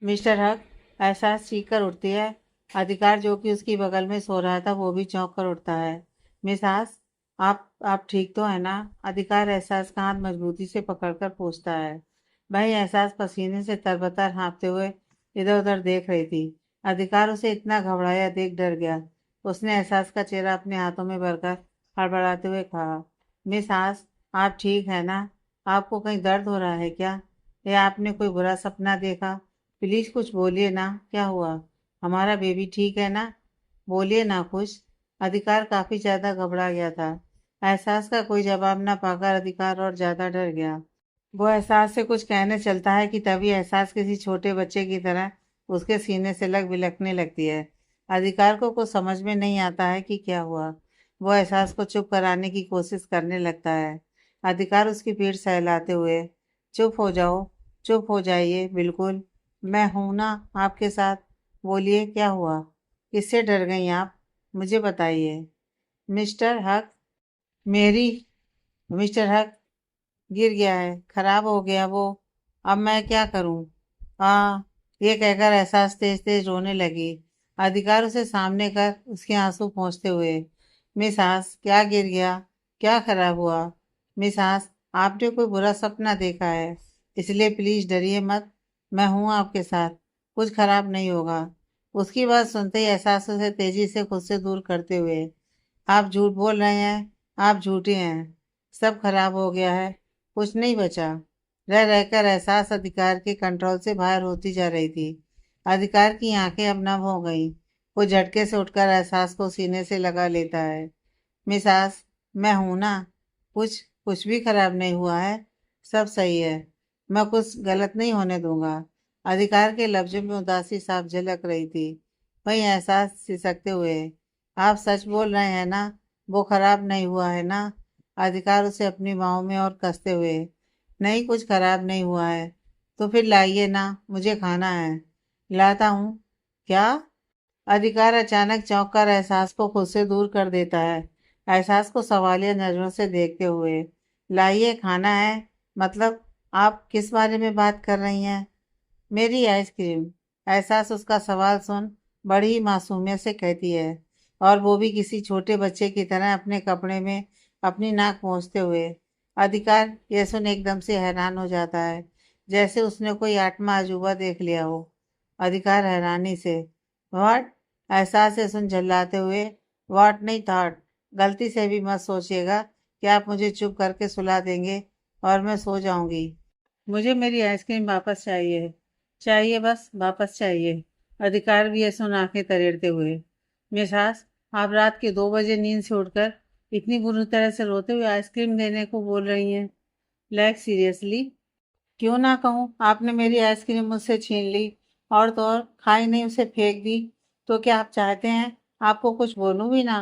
Mister हक एहसास चीख कर उठती है। अधिकार जो कि उसकी बगल में सो रहा था वो भी चौंक कर उठता है। मिस हास, आप ठीक तो है ना? अधिकार एहसास का हाथ मजबूती से पकड़कर पूछता है। भाई एहसास पसीने से तरबतर हाँफते हुए इधर उधर देख रही थी। अधिकार उसे इतना घबराया देख डर गया। उसने एहसास का चेहरा अपने हाथों में भरकर हड़बड़ाते हुए कहा, मिस हास, आप ठीक है ना? आपको कहीं दर्द हो रहा है क्या? या आपने कोई बुरा सपना देखा? प्लीज कुछ बोलिए ना, क्या हुआ? हमारा बेबी ठीक है ना? बोलिए ना कुछ। अधिकार काफी ज्यादा घबरा गया था। एहसास का कोई जवाब न पाकर अधिकार और ज्यादा डर गया। वो एहसास से कुछ कहने चलता है कि तभी एहसास किसी छोटे बच्चे की तरह उसके सीने से लग बिलखने लगती है। अधिकार को कुछ समझ में नहीं आता है कि क्या हुआ। वो एहसास को चुप कराने की कोशिश करने लगता है। अधिकार उसकी पीठ सहलाते हुए, चुप हो जाओ, चुप हो जाइए, बिल्कुल, मैं हूं ना आपके साथ। बोलिए क्या हुआ? किससे डर गई आप? मुझे बताइए। मिस्टर हक, मेरी मिस्टर हक गिर गया है, खराब हो गया वो। अब मैं क्या करूं? हाँ, ये कहकर एहसास तेज तेज रोने लगी। अधिकार उसे सामने कर उसके आंसू पोंछते हुए, मिस हास, क्या गिर गया? क्या खराब हुआ? मिस हास, आपने कोई बुरा सपना देखा है, इसलिए प्लीज डरिए मत। मैं हूं आपके साथ, कुछ खराब नहीं होगा। उसकी बात सुनते ही एहसास उसे तेजी से खुद से दूर करते हुए, आप झूठ बोल रहे हैं, आप झूठे हैं, सब खराब हो गया है, कुछ नहीं बचा। रह रहकर एहसास अधिकार के कंट्रोल से बाहर होती जा रही थी। अधिकार की आंखें अब नम हो गईं। वो झटके से उठकर एहसास को सीने से लगा लेता है। मिसास, मैं हूं ना, कुछ कुछ भी खराब नहीं हुआ है, सब सही है, मैं कुछ गलत नहीं होने दूंगा। अधिकार के लफ्जों में उदासी साफ झलक रही थी। वही एहसास सिसकते हुए, आप सच बोल रहे हैं ना? वो खराब नहीं हुआ है ना? अधिकार उसे अपनी बाहों में और कसते हुए, नहीं, कुछ खराब नहीं हुआ है। तो फिर लाइए ना, मुझे खाना है। लाता हूँ। क्या? अधिकार अचानक चौंक कर एहसास को खुद से दूर कर देता है। एहसास को सवालिया नजरों से देखते हुए, लाइए, खाना है? मतलब, आप किस बारे में बात कर रही हैं? मेरी आइसक्रीम। एहसास उसका सवाल सुन बड़ी ही मासूमियत से कहती है, और वो भी किसी छोटे बच्चे की तरह अपने कपड़े में अपनी नाक पोंछते हुए। अधिकार यह सुन एकदम से हैरान हो जाता है, जैसे उसने कोई आठवां अजूबा देख लिया हो। अधिकार हैरानी से, व्हाट? एहसास से सुन झल्लाते हुए, व्हाट नहीं थॉट। गलती से भी मत सोचिएगा कि आप मुझे चुप करके सुला देंगे और मैं सो जाऊंगी। मुझे मेरी आइसक्रीम वापस चाहिए, चाहिए, बस वापस चाहिए। अधिकार भी ये सुन आंखें तरेड़ते हुए, मिसास, आप रात के 2 बजे नींद से उठकर इतनी बुरी तरह से रोते हुए आइसक्रीम देने को बोल रही हैं? Like seriously? क्यों ना कहूँ, आपने मेरी आइसक्रीम मुझसे छीन ली, और तो और खाई नहीं, उसे फेंक दी। तो क्या आप चाहते हैं आपको कुछ बोलूं भी ना?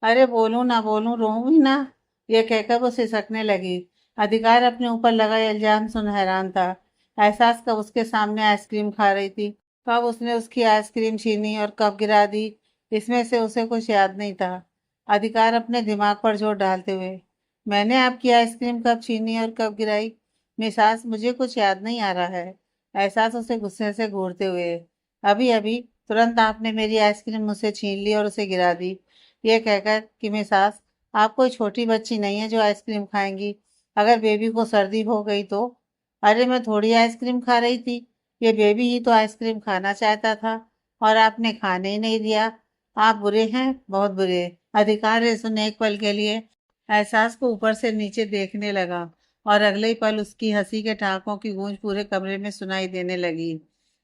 अरे बोलूं ना बोलूं, रोऊं भी ना? ये कहकर वो सिसकने लगी। अधिकार अपने ऊपर लगा ये इल्जाम सुन हैरान था। एहसास कब उसके सामने आइसक्रीम खा रही थी, कब उसने उसकी आइसक्रीम छीनी और कब गिरा दी, इसमें से उसे कुछ याद नहीं था। अधिकार अपने दिमाग पर जोर डालते हुए, मैंने आपकी आइसक्रीम कब छीनी और कब गिराई? मिसास, मुझे कुछ याद नहीं आ रहा है। एहसास उसे गुस्से से घूरते हुए, अभी अभी तुरंत आपने मेरी आइसक्रीम मुझसे छीन ली और उसे गिरा दी, ये कहकर कि मिसास, आप कोई छोटी बच्ची नहीं है जो आइसक्रीम खाएंगी। अगर बेबी को सर्दी हो गई तो? अरे मैं थोड़ी आइसक्रीम खा रही थी, ये बेबी ही तो आइसक्रीम खाना चाहता था, और आपने खाने ही नहीं दिया। आप बुरे हैं, बहुत बुरे। अधिकार है सुन एक पल के लिए एहसास को ऊपर से नीचे देखने लगा, और अगले ही पल उसकी हंसी के ठहाकों की गूंज पूरे कमरे में सुनाई देने लगी।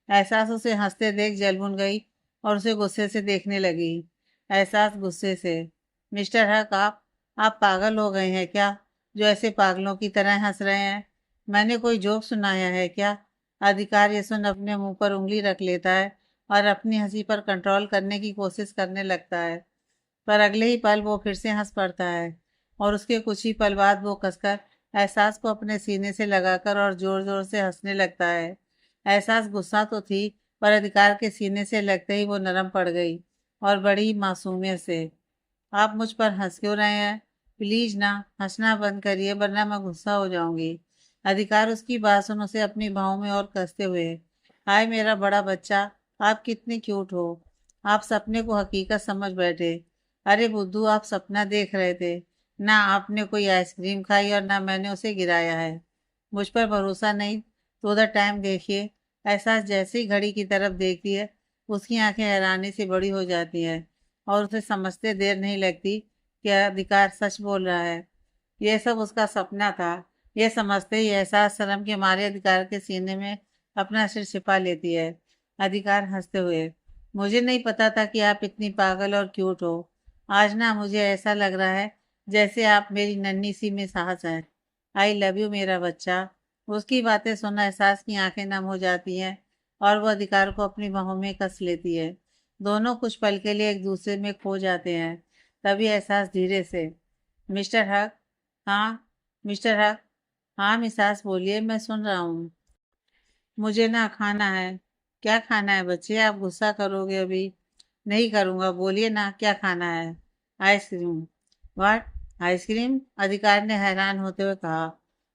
एहसास उसे हंसते देख जल भुन गई और उसे गुस्से से देखने लगी। एहसास गुस्से से, मिस्टर हक, आप पागल हो गए हैं क्या, जो ऐसे पागलों की तरह हंस रहे हैं? मैंने कोई जोक सुनाया है क्या? अधिकार ये सुन अपने मुंह पर उंगली रख लेता है और अपनी हंसी पर कंट्रोल करने की कोशिश करने लगता है, पर अगले ही पल वो फिर से हंस पड़ता है, और उसके कुछ ही पल बाद वो कसकर एहसास को अपने सीने से लगाकर और जोर जोर से हंसने लगता है। एहसास गुस्सा तो थी, पर अधिकार के सीने से लगते ही वो नरम पड़ गई, और बड़ी मासूमियत से, आप मुझ पर हंस क्यों रहे हैं? प्लीज ना, हंसना बंद करिए वरना मैं गुस्सा हो जाऊंगी। अधिकार उसकी बात सुन उसे अपनी बाहों में और कसते हुए, हाय मेरा बड़ा बच्चा, आप कितने क्यूट हो। आप सपने को हकीकत समझ बैठे। अरे बुद्धू, आप सपना देख रहे थे ना। आपने कोई आइसक्रीम खाई और ना मैंने उसे गिराया है। मुझ पर भरोसा नहीं तो उधर टाइम देखिए। एहसास जैसे ही घड़ी की तरफ देखती है, उसकी आंखें हैरानी से बड़ी हो जाती हैं और उसे समझते देर नहीं लगती कि अधिकार सच बोल रहा है। यह सब उसका सपना था। यह समझते ही एहसास शर्म के मारे अधिकार के सीने में अपना सिर छिपा लेती है। अधिकार हंसते हुए, मुझे नहीं पता था कि आप इतनी पागल और क्यूट हो। आज ना मुझे ऐसा लग रहा है जैसे आप मेरी नन्ही सी मिसाज हैं। आई लव यू मेरा बच्चा। उसकी बातें सुनना एहसास की आंखें नम हो जाती हैं और वो अधिकार को अपनी बाहों में कस लेती है। दोनों कुछ पल के लिए एक दूसरे में खो जाते हैं। तभी एहसास धीरे से, मिस्टर हक। हाँ मिस्टर हक। हाँ मिसास, बोलिए, मैं सुन रहा हूँ। मुझे ना खाना है। क्या खाना है बच्चे? आप गुस्सा करोगे अभी। नहीं करूँगा, बोलिए ना क्या खाना है। आइसक्रीम। वाट? आइसक्रीम? अधिकार ने हैरान होते हुए कहा।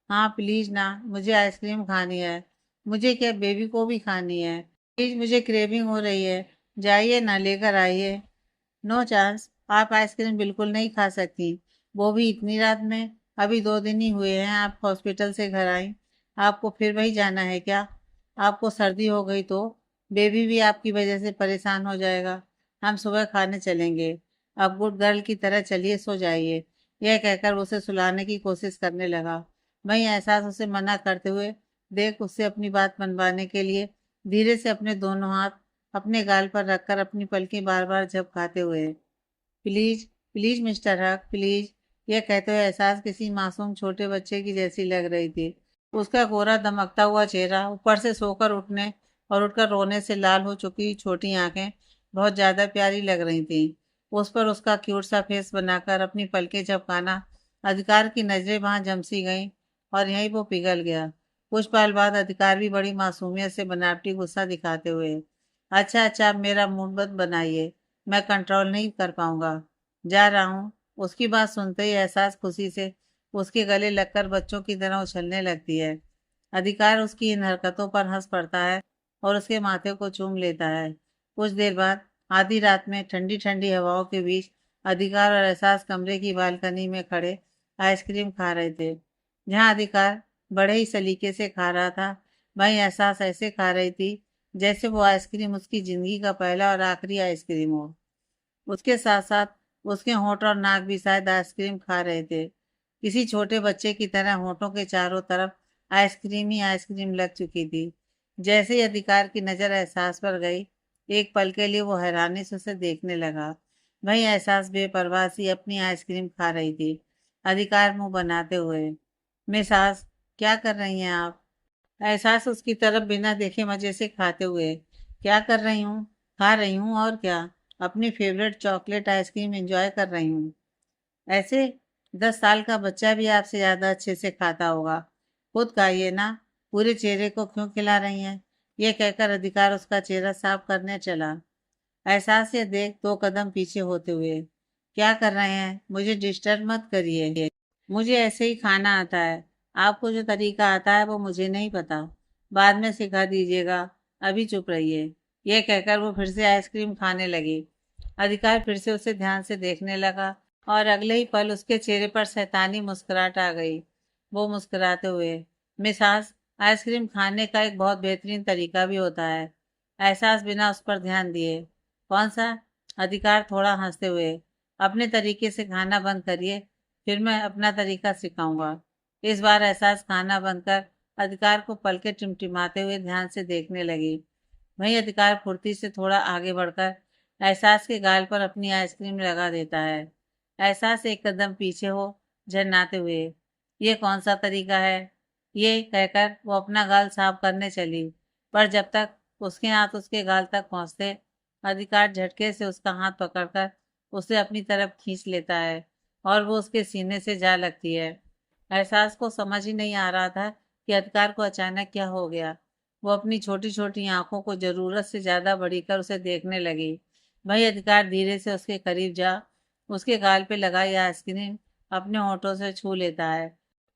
हाँ प्लीज़ ना, मुझे आइसक्रीम खानी है। मुझे क्या, बेबी को भी खानी है। प्लीज़, मुझे क्रेविंग हो रही है। जाइए ना, लेकर आइए। No chance. आप आइसक्रीम बिल्कुल नहीं खा सकती, वो भी इतनी रात में। अभी 2 दिन ही हुए हैं आप हॉस्पिटल से घर आई। आपको फिर वही जाना है क्या? आपको सर्दी हो गई तो बेबी भी आपकी वजह से परेशान हो जाएगा। हम सुबह खाने चलेंगे। अब गुड गर्ल की तरह चलिए, सो जाइए। यह कहकर उसे सुलाने की कोशिश करने लगा। वहीं एहसास उसे मना करते हुए देख उससे अपनी बात मनवाने के लिए धीरे से अपने दोनों हाथ अपने गाल पर रखकर अपनी पलकें बार बार झपकाते हुए, प्लीज, प्लीज मिस्टर हक, प्लीज। यह कहते हुए एहसास किसी मासूम छोटे बच्चे की जैसी लग रही थी। उसका गोरा दमकता हुआ चेहरा, ऊपर से सोकर उठने और उठकर रोने से लाल हो चुकी छोटी आंखें बहुत ज्यादा प्यारी लग रही थीं। उस पर उसका क्यूट सा फेस बनाकर अपनी पलकें झपकाना, अधिकार की नजरें वहां जमसी गईं और यहीं वो पिघल गया। कुछ पल बाद अधिकार भी बड़ी मासूमियत से बनावटी गुस्सा दिखाते हुए, अच्छा अच्छा, अब मेरा मूड मत बनाइए। मैं कंट्रोल नहीं कर पाऊंगा। जा रहा हूँ। उसकी बात सुनते ही एहसास खुशी से उसके गले लगकर बच्चों की तरह उछलने लगती है। अधिकार उसकी इन हरकतों पर हंस पड़ता है और उसके माथे को चूम लेता है। कुछ देर बाद आधी रात में ठंडी ठंडी हवाओं के बीच अधिकार और एहसास कमरे की बालकनी में खड़े आइसक्रीम खा रहे थे। जहाँ अधिकार बड़े ही सलीके से खा रहा था, वहीं एहसास ऐसे खा रही थी जैसे वो आइसक्रीम उसकी जिंदगी का पहला और आखिरी आइसक्रीम हो। उसके साथ साथ उसके होंठ और नाक भी शायद आइसक्रीम खा रहे थे। किसी छोटे बच्चे की तरह होंठों के चारों तरफ आइसक्रीम ही आइसक्रीम लग चुकी थी। जैसे ही अधिकार की नजर एहसास पर गई, एक पल के लिए वो हैरानी से उसे देखने लगा। वही एहसास बेपरवाह सी अपनी आइसक्रीम खा रही थी, अधिकार मुंह बनाते हुए। मिसास, क्या कर रही हैं आप? एहसास उसकी तरफ बिना देखे मजे से खाते हुए, क्या कर रही हूँ? खा रही हूँ और क्या, अपनी फेवरेट चॉकलेट आइसक्रीम एंजॉय कर रही हूँ। ऐसे 10 साल का बच्चा भी आपसे ज़्यादा अच्छे से खाता होगा। खुद खाइए ना, पूरे चेहरे को क्यों खिला रही हैं? ये कहकर अधिकार उसका चेहरा साफ करने चला। एहसास ये देख 2 कदम पीछे होते हुए, क्या कर रहे हैं? मुझे डिस्टर्ब मत करिए। मुझे ऐसे ही खाना आता है। आपको जो तरीका आता है वो मुझे नहीं पता। बाद में सिखा दीजिएगा। अभी चुप रहिए। यह कहकर वो फिर से आइसक्रीम खाने लगी। अधिकार फिर से उसे ध्यान से देखने लगा और अगले ही पल उसके चेहरे पर शैतानी मुस्कुराहट आ गई। वो मुस्कुराते हुए, मिसास, आइसक्रीम खाने का एक बहुत बेहतरीन तरीका भी होता है। एहसास बिना उस पर ध्यान दिए, कौन सा? अधिकार थोड़ा हंसते हुए, अपने तरीके से खाना बंद करिए, फिर मैं अपना तरीका सिखाऊंगा। इस बार एहसास खाना बंद कर अधिकार को पलके टिमटिमाते हुए ध्यान से देखने लगी। वहीं अधिकार फुर्ती से थोड़ा आगे बढ़कर एहसास के गाल पर अपनी आइसक्रीम लगा देता है। एहसास 1 कदम पीछे हो, झन्नाते हुए, ये कौन सा तरीका है? ये कहकर वो अपना गाल साफ करने चली, पर जब तक उसके हाथ उसके गाल तक पहुंचते, अधिकार झटके से उसका हाथ पकड़कर उसे अपनी तरफ खींच लेता है और वो उसके सीने से जा लगती है। एहसास को समझ ही नहीं आ रहा था कि अधिकार को अचानक क्या हो गया। वो अपनी छोटी छोटी आंखों को जरूरत से ज्यादा बड़ी कर उसे देखने लगी। वही अधिकार धीरे से उसके करीब जा उसके गाल पे लगाई आइसक्रीम अपने होठों से छू लेता है।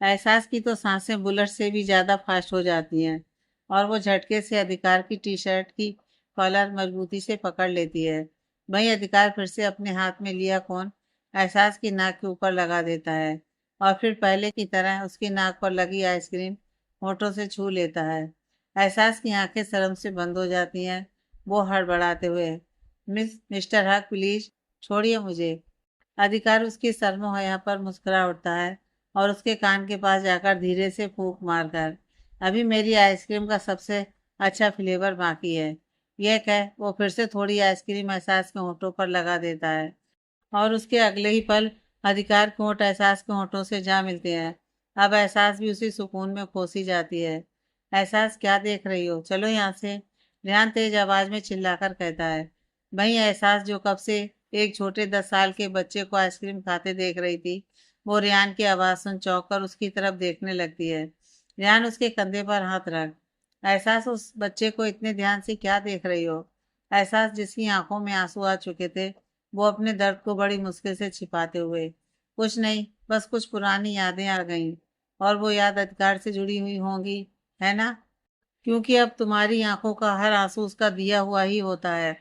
एहसास की तो सांसें बुलेट से भी ज्यादा फास्ट हो जाती हैं। और वो झटके से अधिकार की टी शर्ट की कॉलर मजबूती से पकड़ लेती है। वहीं अधिकार फिर से अपने हाथ में लिया फोन एहसास की नाक के ऊपर लगा देता है और फिर पहले की तरह उसकी नाक पर लगी आइसक्रीम होठों से छू लेता है। एहसास की आंखें शर्म से बंद हो जाती हैं। वो हड़बड़ाते हुए, मिस्टर हक प्लीज छोड़िए मुझे। अधिकार उसके सरमोहया पर मुस्कुरा उठता है और उसके कान के पास जाकर धीरे से फूंक मारकर, अभी मेरी आइसक्रीम का सबसे अच्छा फ्लेवर बाकी है, यह कह वो फिर से थोड़ी आइसक्रीम एहसास के होठों पर लगा देता है और उसके अगले ही पल अधिकार के होंठ एहसास के होठों से जा मिलते हैं। अब एहसास भी उसी सुकून में खोसी जाती है। एहसास क्या देख रही हो, चलो यहाँ से, रेहान तेज आवाज में चिल्लाकर कहता है। वहीं एहसास जो कब से एक छोटे 10 साल के बच्चे को आइसक्रीम खाते देख रही थी, वो रेहान की आवाज़ सुन चौंक कर उसकी तरफ देखने लगती है। रेहान उसके कंधे पर हाथ रख, एहसास उस बच्चे को इतने ध्यान से क्या देख रही हो? एहसास जिसकी आंखों में आंसू आ चुके थे, वो अपने दर्द को बड़ी मुश्किल से छिपाते हुए, कुछ नहीं, बस कुछ पुरानी यादें आ गईं और वो याद अधिकार से जुड़ी हुई होंगी, है ना? क्योंकि अब तुम्हारी आंखों का हर आंसू उसका दिया हुआ ही होता है।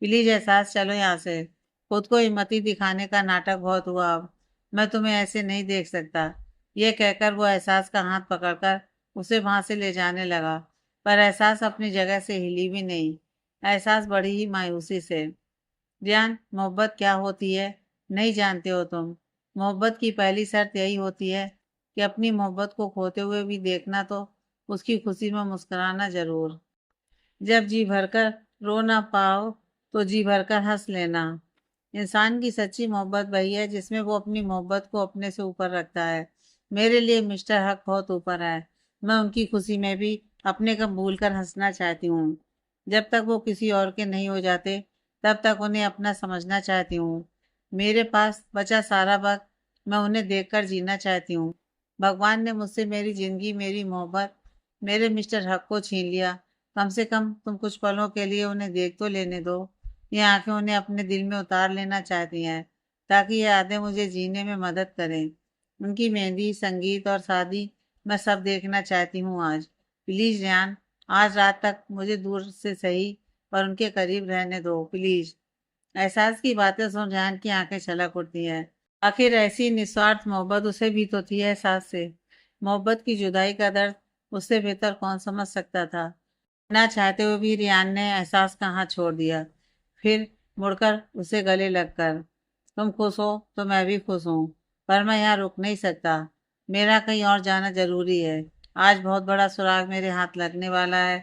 प्लीज एहसास चलो यहाँ से। खुद को हिम्मती दिखाने का नाटक बहुत हुआ अब। मैं तुम्हें ऐसे नहीं देख सकता। ये कहकर वो एहसास का हाथ पकड़कर उसे वहां से ले जाने लगा। पर एहसास अपनी जगह से हिली भी नहीं। एहसास बड़ी ही मायूसी से, जान मोहब्बत क्या होती है नहीं जानते हो तुम। मोहब्बत की पहली शर्त यही होती है कि अपनी मोहब्बत को खोते हुए भी देखना तो उसकी खुशी में मुस्कुराना जरूर। जब जी भरकर रो ना पाओ तो जी भरकर हंस लेना। इंसान की सच्ची मोहब्बत वही है जिसमें वो अपनी मोहब्बत को अपने से ऊपर रखता है। मेरे लिए मिस्टर हक बहुत ऊपर है। मैं उनकी खुशी में भी अपने को भूल कर हंसना चाहती हूँ। जब तक वो किसी और के नहीं हो जाते तब तक उन्हें अपना समझना चाहती हूँ। मेरे पास बचा सारा वक्त मैं उन्हें देखकर जीना चाहती हूँ। भगवान ने मुझसे मेरी जिंदगी, मेरी मोहब्बत, मेरे मिस्टर हक को छीन लिया। कम से कम तुम कुछ पलों के लिए उन्हें देख तो लेने दो। ये आंखें उन्हें अपने दिल में उतार लेना चाहती हैं ताकि ये यादें मुझे जीने में मदद करें। उनकी मेहंदी, संगीत और शादी मैं सब देखना चाहती हूँ आज। प्लीज रेहान, आज रात तक मुझे दूर से सही पर उनके करीब रहने दो प्लीज। एहसास की बातें सुन रेहान की आंखें छलक उठती हैं। आखिर ऐसी निस्वार्थ मोहब्बत उसे भी तो थी एहसास से। मोहब्बत की जुदाई का दर्द उससे बेहतर कौन समझ सकता था। ना चाहते हुए भी रियान ने एहसास का हाथ छोड़ दिया। फिर मुड़कर उसे गले लगकर, तुम खुश हो तो मैं भी खुश हूँ, पर मैं यहाँ रुक नहीं सकता। मेरा कहीं और जाना जरूरी है। आज बहुत बड़ा सुराग मेरे हाथ लगने वाला है,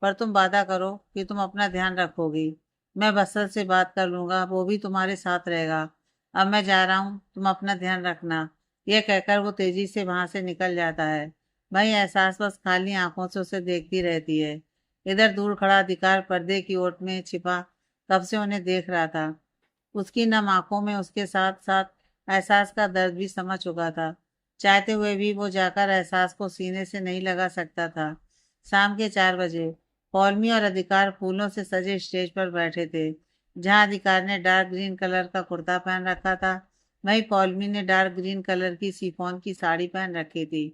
पर तुम वादा करो कि तुम अपना ध्यान रखोगी। मैं बसर से बात कर लूंगा, वो भी तुम्हारे साथ रहेगा। अब मैं जा रहा हूँ, तुम अपना ध्यान रखना। यह कहकर वो तेजी से वहां से निकल जाता है। वही एहसास बस खाली आंखों से उसे देखती रहती है। इधर दूर खड़ा अधिकार पर्दे की ओट में छिपा कब से उन्हें देख रहा था। उसकी नम आंखों में उसके साथ साथ एहसास का दर्द भी समा चुका था। चाहते हुए भी वो जाकर एहसास को सीने से नहीं लगा सकता था। शाम के 4 बजे पौलमी और अधिकार फूलों से सजे स्टेज पर बैठे थे। जहां अधिकार ने डार्क ग्रीन कलर का कुर्ता पहन रखा था, वहीं पौलमी ने डार्क ग्रीन कलर की शिफॉन की साड़ी पहन रखी थी।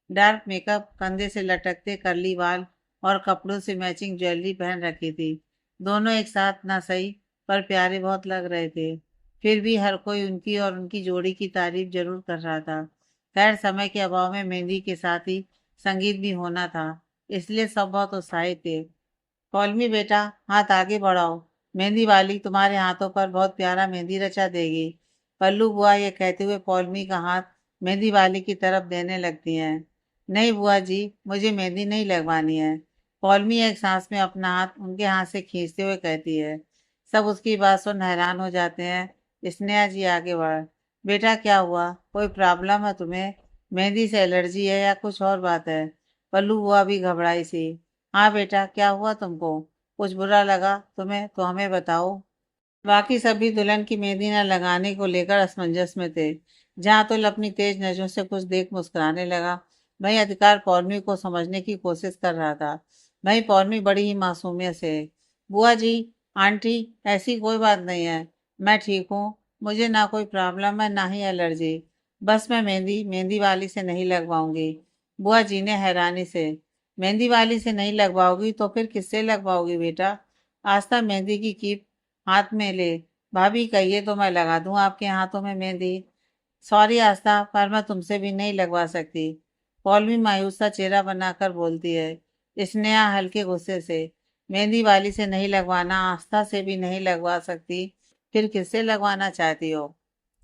डार्क मेकअप, कंधे से लटकते कर्ली बाल और कपड़ों से मैचिंग ज्वेलरी पहन रखी थी। दोनों एक साथ ना सही पर प्यारे बहुत लग रहे थे। फिर भी हर कोई उनकी और उनकी जोड़ी की तारीफ जरूर कर रहा था। खैर, समय के अभाव में मेहंदी के साथ ही संगीत भी होना था, इसलिए सब बहुत उत्साहित थे। कौलमी बेटा, हाथ आगे बढ़ाओ, मेहंदी वाली तुम्हारे हाथों पर बहुत प्यारा मेहंदी रचा देगी। पल्लू बुआ ये कहते हुए पौलमी का हाथ मेहंदी वाली की तरफ देने लगती हैं। नहीं बुआ जी, मुझे मेहंदी नहीं लगवानी है। पौलमी एक सांस में अपना हाथ उनके हाथ से खींचते हुए कहती है। सब उसकी बात सुन हैरान हो जाते हैं। स्नेहा जी आगे बढ़, बेटा क्या हुआ, कोई प्रॉब्लम है तुम्हें? मेहंदी से एलर्जी है या कुछ और बात है? पल्लू बुआ भी घबराई सी। हाँ बेटा, क्या हुआ तुमको? कुछ बुरा लगा तुम्हें तो हमें बताओ। बाकी सभी दुल्हन की मेहंदी न लगाने को लेकर असमंजस में थे। जहाँ तुल अपनी तेज नजरों से कुछ देख मुस्कुराने लगा, वहीं अधिकार पौर्णमी को समझने की कोशिश कर रहा था। वहीं पौर्णमी बड़ी ही मासूमियत से, बुआ जी, आंटी, ऐसी कोई बात नहीं है, मैं ठीक हूँ। मुझे ना कोई प्रॉब्लम है ना ही एलर्जी। बस मैं मेहंदी मेहंदी वाली से नहीं लगवाऊंगी। बुआ जी ने हैरानी से, मेहंदी वाली से नहीं लगवाओगी तो फिर किससे लगवाओगी बेटा? आस्था मेहंदी की कीप हाथ में ले। भाभी कहिए तो मैं लगा दूं आपके हाथों में मेहंदी। सॉरी आस्था, पर मैं तुमसे भी नहीं लगवा सकती। पौलमी मायूस सा चेहरा बनाकर बोलती है। स्नेहा हल्के गुस्से से, मेहंदी वाली से नहीं लगवाना, आस्था से भी नहीं लगवा सकती, फिर किससे लगवाना चाहती हो?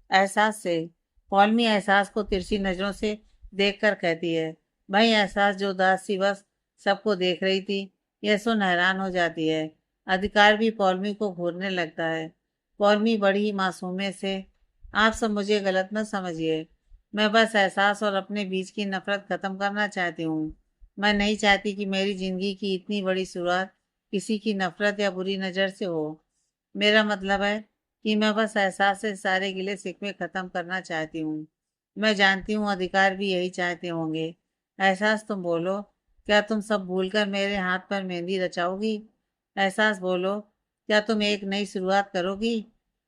एहसास से। पौलमी एहसास को तिरछी नजरों से देखकर कहती है। भाई एहसास जो उदास सी बस सबको देख रही थी, यह सुन हैरान हो जाती है। अधिकार भी पौलमी को घूरने लगता है। पौलमी बड़ी ही मासूमियत से, आप सब मुझे गलत मत समझिए, मैं बस एहसास और अपने बीच की नफरत खत्म करना चाहती हूँ। मैं नहीं चाहती कि मेरी जिंदगी की इतनी बड़ी शुरुआत किसी की नफरत या बुरी नज़र से हो। मेरा मतलब है कि मैं बस एहसास से सारे गिले शिकवे खत्म करना चाहती हूँ। मैं जानती हूँ अधिकार भी यही चाहते होंगे। एहसास तुम बोलो, क्या तुम सब भूलकर मेरे हाथ पर मेहंदी रचाओगी? एहसास बोलो, क्या तुम एक नई शुरुआत करोगी?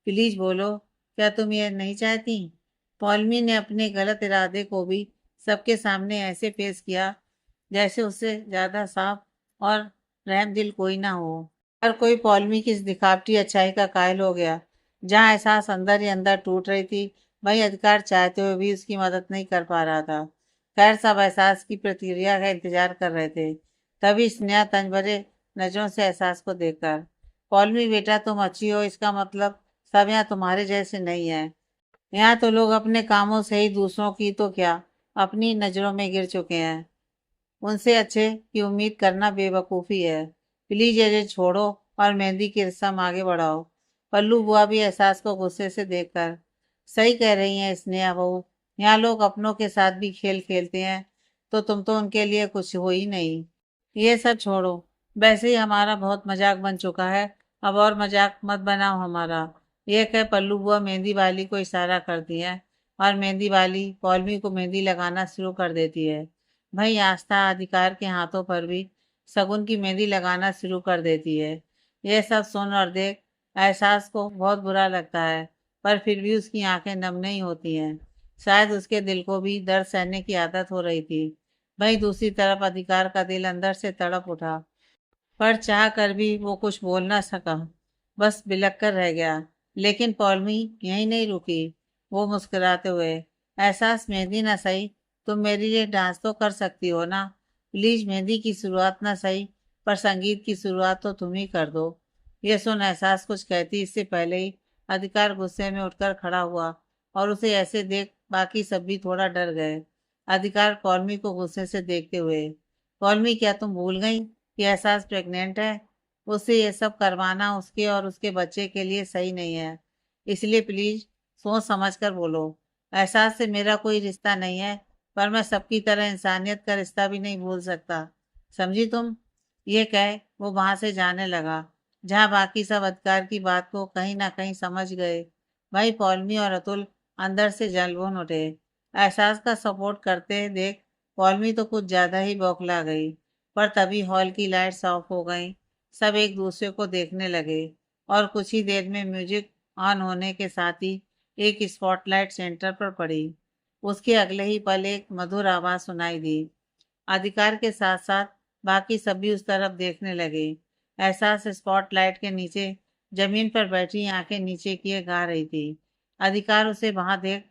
प्लीज बोलो, क्या तुम ये नहीं चाहती? पौलमी ने अपने गलत इरादे को भी सबके सामने ऐसे पेश किया जैसे उससे ज्यादा साफ और रहम दिल कोई ना हो। हर कोई पौलमी की इस दिखावटी अच्छाई का कायल हो गया। जहाँ एहसास अंदर ही अंदर टूट रही थी, वही अधिकार चाहते हुए भी उसकी मदद नहीं कर पा रहा था। खैर सब एहसास की प्रतिक्रिया का इंतजार कर रहे थे। तभी स्नेहा तंज भरे नजरों से एहसास को देखकर, पौलमी बेटा तुम अच्छी हो इसका मतलब सब यहाँ तुम्हारे जैसे नहीं है। यहाँ तो लोग अपने कामों से ही दूसरों की तो क्या, अपनी नजरों में गिर चुके हैं। उनसे अच्छे की उम्मीद करना बेवकूफ़ी है। प्लीज ये छोड़ो और मेहंदी की रस्म आगे बढ़ाओ। पल्लू बुआ भी एहसास को गुस्से से देखकर, सही कह रही हैं स्नेहा बहू, यहाँ लोग अपनों के साथ भी खेल खेलते हैं, तो तुम तो उनके लिए कुछ हो ही नहीं। ये सब छोड़ो, वैसे ही हमारा बहुत मजाक बन चुका है, अब और मजाक मत बनाओ हमारा। ये कह पल्लू बुआ मेहंदी वाली को इशारा करती है और मेहंदी वाली पौलमी को मेहंदी लगाना शुरू कर देती है। भाई आस्था अधिकार के हाथों पर भी शगुन की मेहंदी लगाना शुरू कर देती है। यह सब सुन और देख एहसास को बहुत बुरा लगता है, पर फिर भी उसकी आंखें नम नहीं होती हैं। शायद उसके दिल को भी दर्द सहने की आदत हो रही थी। वहीं दूसरी तरफ अधिकार का दिल अंदर से तड़प उठा, पर चाह कर भी वो कुछ बोल ना सका, बस बिलख कर रह गया। लेकिन पौलमी यहीं नहीं रुकी। वो मुस्कुराते हुए, एहसास मेहंदी ना सही, तुम मेरे लिए डांस तो कर सकती हो ना? प्लीज मेहंदी की शुरुआत ना सही, पर संगीत की शुरुआत तो तुम ही कर दो। ये सुन एहसास कुछ कहती इससे पहले ही अधिकार गुस्से में उठकर खड़ा हुआ और उसे ऐसे देख बाकी सब भी थोड़ा डर गए। अधिकार पौलमी को गुस्से से देखते हुए, पौलमी क्या तुम भूल गई कि एहसास प्रेग्नेंट है? उससे ये सब करवाना उसके और उसके बच्चे के लिए सही नहीं है। इसलिए प्लीज सोच समझ कर बोलो। एहसास से मेरा कोई रिश्ता नहीं है, पर मैं सबकी तरह इंसानियत का रिश्ता भी नहीं भूल सकता, समझी तुम? ये कह वो वहां से जाने लगा, जहाँ बाकी सब अधिकार की बात को कहीं ना कहीं समझ गए। भाई पौलमी और अतुल अंदर से जलभून उठे। एहसास का सपोर्ट करते देख पौलमी तो कुछ ज्यादा ही बौखला गई। पर तभी हॉल की लाइट्स ऑफ हो गईं। सब एक दूसरे को देखने लगे और कुछ ही देर में म्यूजिक ऑन होने के साथ ही एक स्पॉटलाइट सेंटर पर पड़ी। उसके अगले ही पल एक मधुर आवाज सुनाई दी। अधिकार के साथ साथ बाकी सभी उस तरफ देखने लगे। एहसास स्पॉटलाइट के नीचे जमीन पर बैठी आंखें नीचे किए गा रही थी। अधिकार उसे वहां देख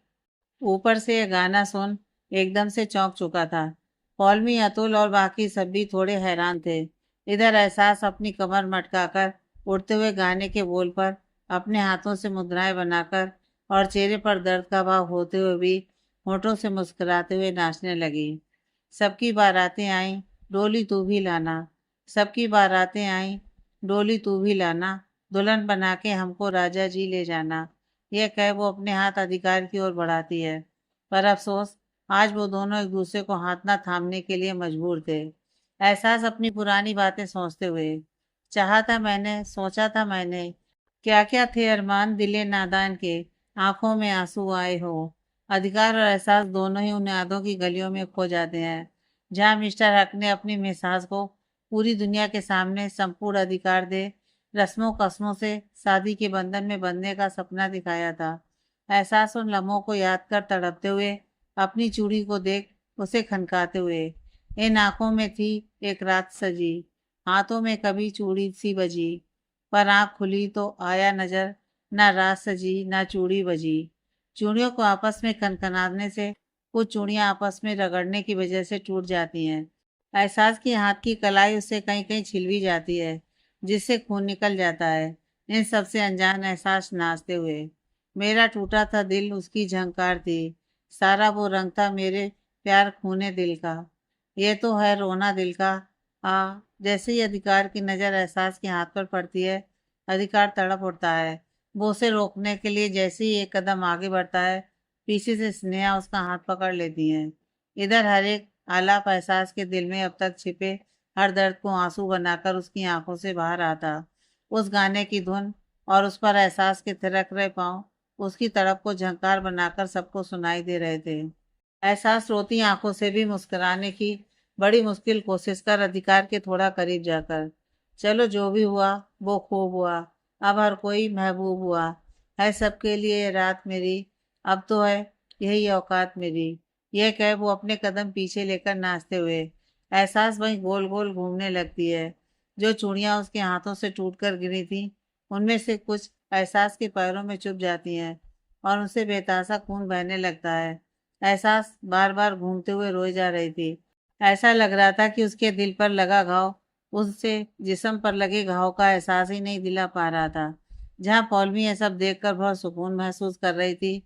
ऊपर से यह गाना सुन एकदम से चौंक चुका था। पौलमी अतुल और बाकी सभी थोड़े हैरान थे। इधर एहसास अपनी कमर मटकाकर उड़ते हुए गाने के बोल पर अपने हाथों से मुद्राएं बनाकर और चेहरे पर दर्द का भाव होते हुए भी होठों से मुस्कुराते हुए नाचने लगी। सबकी बारातें आईं, डोली तू भी लाना। सबकी बारातें आईं, डोली तू भी लाना। दुल्हन बना के हमको राजा जी ले जाना। यह कह वो अपने हाथ अधिकार की ओर बढ़ाती है, पर अफसोस आज वो दोनों एक दूसरे को हाथ ना थामने के लिए मजबूर थे। एहसास अपनी पुरानी बातें सोचते हुए, चाहा था मैंने, सोचा था मैंने, क्या क्या थे अरमान दिले नादान के, आंखों में आंसू आए हो। अधिकार और एहसास दोनों ही उन यादों की गलियों में खो जाते हैं, जहाँ मिस्टर हक ने अपनी मिसाज को पूरी दुनिया के सामने संपूर्ण अधिकार दे रस्मों कस्मों से शादी के बंधन में बंधने का सपना दिखाया था। एहसास उन लम्हों को याद कर तड़पते हुए, अपनी चूड़ी को देख उसे खनकाते हुए, इन आंखों में थी एक रात सजी, हाथों में कभी चूड़ी सी बजी, पर आंख खुली तो आया नजर, ना रात सजी ना चूड़ी बजी। चूड़ियों को आपस में खनखनाने से कुछ चूड़ियां आपस में रगड़ने की वजह से टूट जाती हैं। एहसास की हाथ की कलाई उससे कहीं कहीं छिल भी जाती है, जिससे खून निकल जाता है। इन सबसे अनजान एहसास नाचते हुए, मेरा टूटा था दिल उसकी झंकार थी, सारा वो रंग था मेरे प्यार खूने दिल का। ये तो है रोना दिल का। जैसे ही अधिकार की नजर एहसास के हाथ पर पड़ती है, अधिकार तड़प उठता है। वो उसे रोकने के लिए जैसे ही एक कदम आगे बढ़ता है, पीछे से स्नेहा उसका हाथ पकड़ लेती है। इधर हर एक आलाप एहसास के दिल में अब तक छिपे हर दर्द को आंसू बनाकर उसकी आंखों से बाहर आता। उस गाने की धुन और उस पर एहसास के थिरक रहे पांव उसकी तड़प को झंकार बनाकर सबको सुनाई दे रहे थे। एहसास रोती आंखों से भी मुस्कुराने की बड़ी मुश्किल कोशिश कर अधिकार के थोड़ा करीब जाकर, चलो जो भी हुआ वो खूब हुआ, अब हर कोई महबूब हुआ है सबके लिए ये रात मेरी, अब तो है यही औकात मेरी। यह कह वो अपने कदम पीछे लेकर नाचते हुए एहसास वहीं गोल गोल घूमने लगती है। जो चूड़ियां उसके हाथों से टूटकर गिरी थी, उनमें से कुछ एहसास के पैरों में चुभ जाती हैं और उनसे बेतहाशा खून बहने लगता है। एहसास बार बार घूमते हुए रोई जा रही थी। ऐसा लग रहा था कि उसके दिल पर लगा घाव उससे जिस्म पर लगे घाव का एहसास ही नहीं दिला पा रहा था। जहाँ पौलमी ये सब देखकर बहुत सुकून महसूस कर रही थी,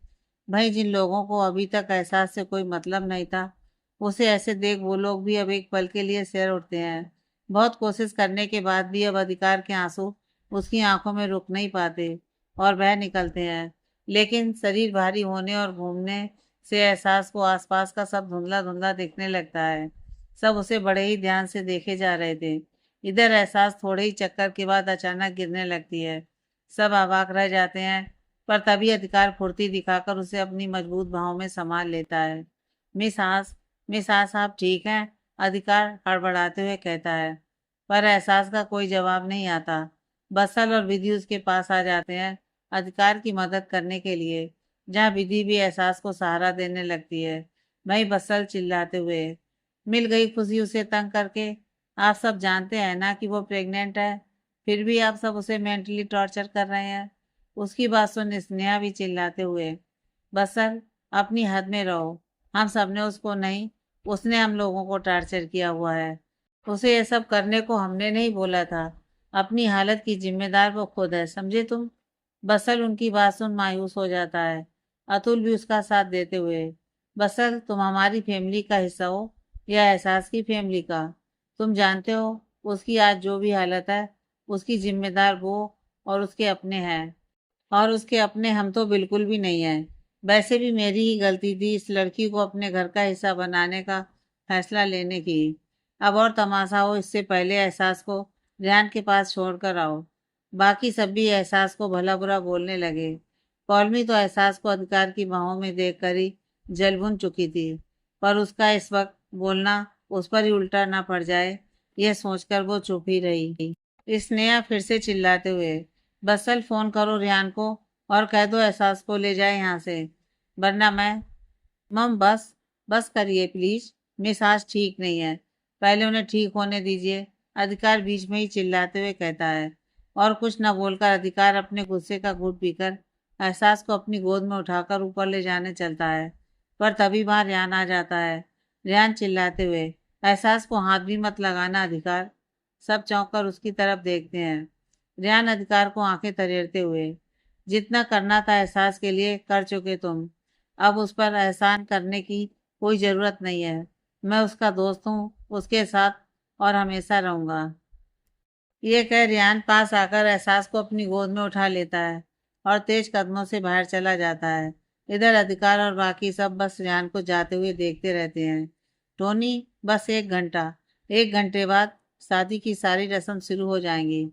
भाई जिन लोगों को अभी तक एहसास से कोई मतलब नहीं था, उसे ऐसे देख वो लोग भी अब एक पल के लिए सिर उठते हैं। बहुत कोशिश करने के बाद भी अब अधिकार के आंसू उसकी आंखों में रुक नहीं पाते और बह निकलते हैं। लेकिन शरीर भारी होने और घूमने से एहसास को आसपास का सब धुंधला धुंधला दिखने लगता है। सब उसे बड़े ही ध्यान से देखे जा रहे थे। इधर एहसास थोड़े ही चक्कर के बाद अचानक गिरने लगती है। सब अवाक रह जाते हैं, पर तभी अधिकार फुर्ती दिखाकर उसे अपनी मजबूत बाहों में संभाल लेता है। मिस हास मिस हास आप ठीक हैं? अधिकार हड़बड़ाते हुए कहता है, पर एहसास का कोई जवाब नहीं आता। बसल और विधि उसके पास आ जाते हैं अधिकार की मदद करने के लिए। जहाँ विधि भी एहसास को सहारा देने लगती है, वहीं बसल चिल्लाते हुए, मिल गई खुशी उसे तंग करके। आप सब जानते हैं ना कि वो प्रेग्नेंट है, फिर भी आप सब उसे मेंटली टॉर्चर कर रहे हैं। उसकी बात सुन स्नेहा भी चिल्लाते हुए, बसल अपनी हद में रहो, हम सब ने उसको नहीं, उसने हम लोगों को टॉर्चर किया हुआ है। उसे ये सब करने को हमने नहीं बोला था। अपनी हालत की जिम्मेदार वो खुद है, समझे तुम? बसल उनकी बात सुन मायूस हो जाता है। अतुल भी उसका साथ देते हुए, बसल तुम हमारी फैमिली का हिस्सा हो या एहसास की फैमिली का, तुम जानते हो उसकी आज जो भी हालत है, उसकी जिम्मेदार वो और उसके अपने हैं, और उसके अपने हम तो बिल्कुल भी नहीं है। वैसे भी मेरी ही गलती थी इस लड़की को अपने घर का हिस्सा बनाने का फैसला लेने की। अब और तमाशा हो इससे पहले एहसास को रेहान के पास छोड़कर आओ। बाकी सब भी एहसास को भला बुरा बोलने लगे। कौलमी तो एहसास को अधिकार की बाहों में देखकर ही जल भुन चुकी थी, पर उसका इस वक्त बोलना उस पर ही उल्टा ना पड़ जाए, यह सोचकर वो चुप ही रही। स्नेहा फिर से चिल्लाते हुए, बसल फोन करो रेहान को और कह दो एहसास को ले जाए यहाँ से, वरना मैं। मम बस बस करिए प्लीज, मिसाज ठीक नहीं है, पहले उन्हें ठीक होने दीजिए, अधिकार बीच में ही चिल्लाते हुए कहता है। और कुछ न बोलकर अधिकार अपने गुस्से का घूंट पीकर एहसास को अपनी गोद में उठाकर ऊपर ले जाने चलता है। पर तभी वहां रेहान आ जाता है। रेहान चिल्लाते हुए, एहसास को हाथ भी मत लगाना अधिकार। सब चौंक कर उसकी तरफ देखते हैं। रेहान अधिकार को आंखें तरेरते हुए, जितना करना था एहसास के लिए कर चुके तुम, अब उस पर एहसान करने की कोई ज़रूरत नहीं है। मैं उसका दोस्त हूँ, उसके साथ और हमेशा रहूँगा। ये कह रेहान पास आकर एहसास को अपनी गोद में उठा लेता है और तेज कदमों से बाहर चला जाता है। इधर अधिकार और बाकी सब बस रेहान को जाते हुए देखते रहते हैं। टोनी, बस 1 घंटा, 1 घंटे बाद शादी की सारी रस्म शुरू हो जाएंगी।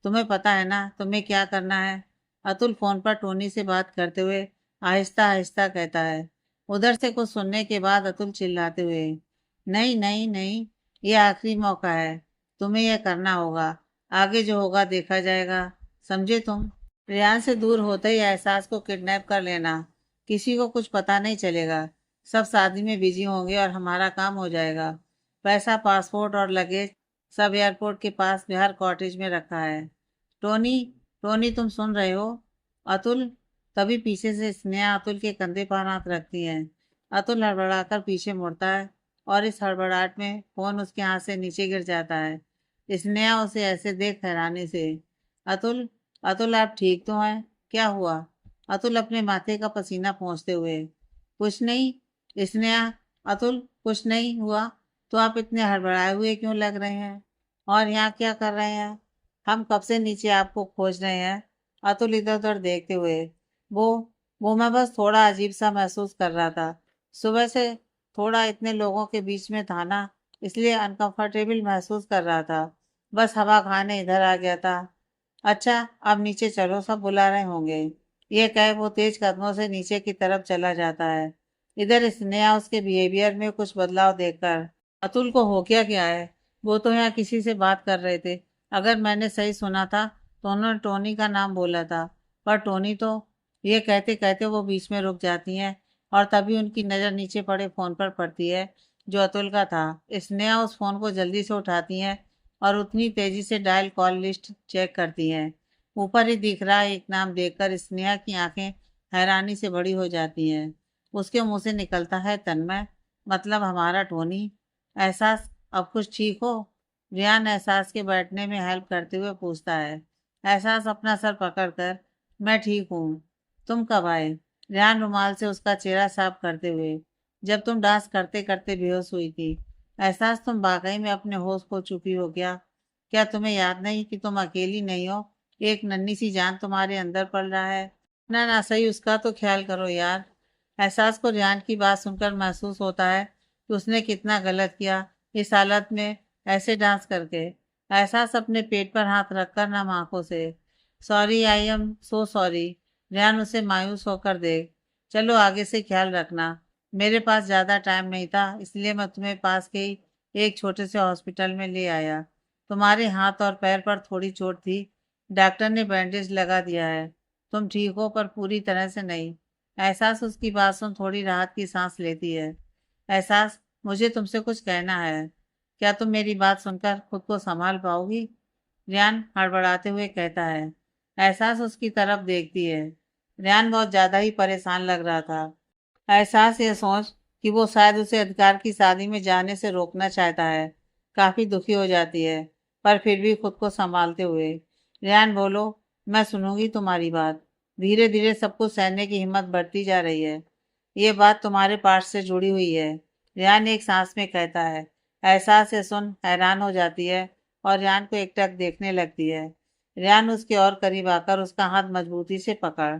तुम्हें पता है ना तुम्हें क्या करना है? अतुल फोन पर टोनी से बात करते हुए आहिस्ता आहिस्ता कहता है। उधर से कुछ सुनने के बाद अतुल चिल्लाते हुए, नहीं नहीं नहीं, ये आखिरी मौका है, तुम्हें यह करना होगा, आगे जो होगा देखा जाएगा, समझे तुम? रेहान से दूर होते ही एहसास को किडनैप कर लेना, किसी को कुछ पता नहीं चलेगा, सब शादी में बिजी होंगे और हमारा काम हो जाएगा। पैसा, पासपोर्ट और लगेज सब एयरपोर्ट के पास बिहार कॉटेज में रखा है। टोनी, टोनी तुम सुन रहे हो? अतुल। तभी पीछे से स्नेहा अतुल के कंधे पर हाथ रखती है। अतुल हड़बड़ाकर पीछे मुड़ता है और इस हड़बड़ाहट में फोन उसके हाथ से नीचे गिर जाता है। स्नेहा उसे ऐसे देख हैरानी से। अतुल, अतुल आप ठीक तो हैं? क्या हुआ? अतुल अपने माथे का पसीना पोंछते हुए। कुछ नहीं स्नेहा। अतुल, कुछ नहीं हुआ। तो आप इतने हड़बड़ाए हुए क्यों लग रहे हैं? और यहाँ क्या कर रहे हैं? हम कब से नीचे आपको खोज रहे हैं। अतुल इधर उधर देखते हुए। वो वो मैं बस थोड़ा अजीब सा महसूस कर रहा था। सुबह से थोड़ा इतने लोगों के बीच में था ना, इसलिए अनकंफर्टेबल महसूस कर रहा था। बस हवा खाने इधर आ गया था। अच्छा, अब नीचे चलो, सब बुला रहे होंगे। ये कह वो तेज कदमों से नीचे की तरफ चला जाता है। इधर स्नेहा उसके बिहेवियर में कुछ बदलाव देखकर, अतुल को हो क्या है? वो तो यहाँ किसी से बात कर रहे थे। अगर मैंने सही सुना था तो उन्होंने टोनी का नाम बोला था। पर टोनी तो, ये कहते कहते वो बीच में रुक जाती हैं और तभी उनकी नज़र नीचे पड़े फोन पर पड़ती है जो अतुल का था। स्नेहा उस फोन को जल्दी से उठाती हैं और उतनी तेजी से डायल कॉल लिस्ट चेक करती हैं। ऊपर ही दिख रहा एक नाम देखकर स्नेहा की आंखें हैरानी से बड़ी हो जाती हैं। उसके मुंह से निकलता है, तन्मय? मतलब हमारा टोनी? एहसास, अब कुछ ठीक हो? रियान एहसास के बैठने में हेल्प करते हुए पूछता है। एहसास अपना सर पकड़कर, मैं ठीक हूँ। तुम कब आए? रियान रुमाल से उसका चेहरा साफ करते हुए। जब तुम डांस करते करते बेहोश हुई थी। एहसास, तुम वाकई में अपने होश खो चुकी हो क्या? क्या तुम्हें याद नहीं कि तुम अकेली नहीं हो? एक नन्ही सी जान तुम्हारे अंदर पल रहा है। ना ना, सही उसका तो ख्याल करो यार। एहसास को रियान की बात सुनकर महसूस होता है कि उसने कितना गलत किया इस हालत में ऐसे डांस करके। एहसास अपने पेट पर हाथ रखकर नम आंखों से, sorry, I am so sorry. Riyan उसे मायूस होकर देख, चलो आगे से ख्याल रखना। मेरे पास ज़्यादा टाइम नहीं था, इसलिए मैं तुम्हें पास के ही एक छोटे से हॉस्पिटल में ले आया। तुम्हारे हाथ और पैर पर थोड़ी चोट थी, डॉक्टर ने बैंडेज लगा दिया है। तुम ठीक हो पर पूरी तरह से नहीं। एहसास उसकी बात सुन थोड़ी राहत की सांस लेती है। एहसास, मुझे तुमसे कुछ कहना है। क्या तुम मेरी बात सुनकर खुद को संभाल पाओगी? रियान हड़बड़ाते हुए कहता है। एहसास उसकी तरफ देखती है। रियान बहुत ज्यादा ही परेशान लग रहा था। एहसास ये सोच कि वो शायद उसे अधिकार की शादी में जाने से रोकना चाहता है, काफी दुखी हो जाती है। पर फिर भी खुद को संभालते हुए, रियान बोलो, मैं सुनूंगी तुम्हारी बात। धीरे धीरे सब कुछ सहने की हिम्मत बढ़ती जा रही है। ये बात तुम्हारे पास से जुड़ी हुई है। रियान एक सांस में कहता है। एहसास से सुन हैरान हो जाती है और रियान को एकटक देखने लगती है। रियान उसके और करीब आकर उसका हाथ मजबूती से पकड़।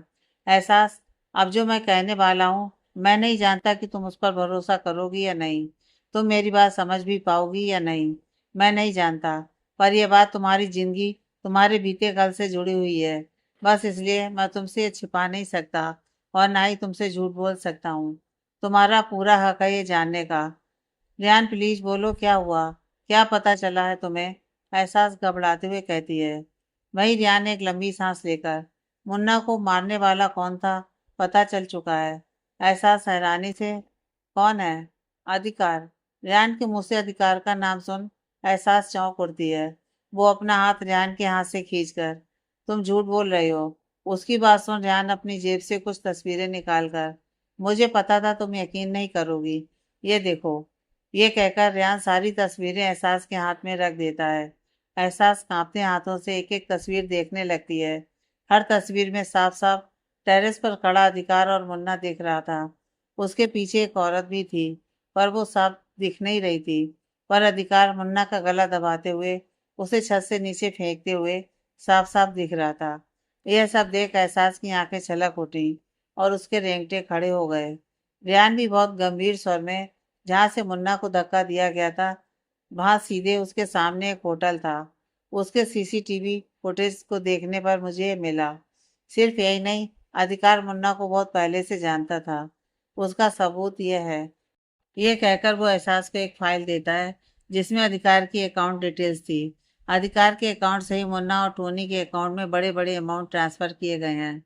एहसास, अब जो मैं कहने वाला हूँ, मैं नहीं जानता कि तुम उस पर भरोसा करोगी या नहीं, तुम मेरी बात समझ भी पाओगी या नहीं, मैं नहीं जानता। पर यह बात तुम्हारी जिंदगी, तुम्हारे बीते कल से जुड़ी हुई है। बस इसलिए मैं तुमसे ये छिपा नहीं सकता और ना ही तुमसे झूठ बोल सकता हूँ। तुम्हारा पूरा हक है ये जानने का। रियान प्लीज बोलो, क्या हुआ? क्या पता चला है तुम्हें? एहसास घबराते हुए कहती है। वही रियान एक लंबी सांस लेकर, मुन्ना को मारने वाला कौन था? पता चल चुका है। एहसास हैरानी से, कौन है? अधिकार। रियान के मुंह से अधिकार का नाम सुन एहसास चौंक उठती है। वो अपना हाथ रियान के हाथ से खींचकर, तुम झूठ बोल रही हो। उसकी बात सुन रियान अपनी जेब से कुछ तस्वीरें निकालकर, मुझे पता था तुम यकीन नहीं करोगी, ये देखो। ये कहकर रियान सारी तस्वीरें एहसास के हाथ में रख देता है। एहसास कांपते हाथों से एक एक तस्वीर देखने लगती है। हर तस्वीर में साफ साफ टेरेस पर खड़ा अधिकार और मुन्ना दिख रहा था। उसके पीछे एक औरत भी थी, पर वो साफ दिख नहीं रही थी। पर अधिकार मुन्ना का गला दबाते हुए उसे छत से नीचे फेंकते हुए साफ साफ दिख रहा था। यह सब देख एहसास की आंखें छलक उठी और उसके रेंगटे खड़े हो गए। रियान भी बहुत गंभीर स्वर में, जहाँ से मुन्ना को धक्का दिया गया था वहां सीधे उसके सामने एक होटल था। उसके सीसीटीवी फुटेज को देखने पर मुझे ये मिला। सिर्फ यही नहीं, अधिकार मुन्ना को बहुत पहले से जानता था। उसका सबूत यह है। ये कहकर वो एहसास को एक फाइल देता है जिसमें अधिकार की अकाउंट डिटेल्स थी। अधिकार के अकाउंट से ही मुन्ना और टोनी के अकाउंट में बड़े बड़े अमाउंट ट्रांसफर किए गए हैं।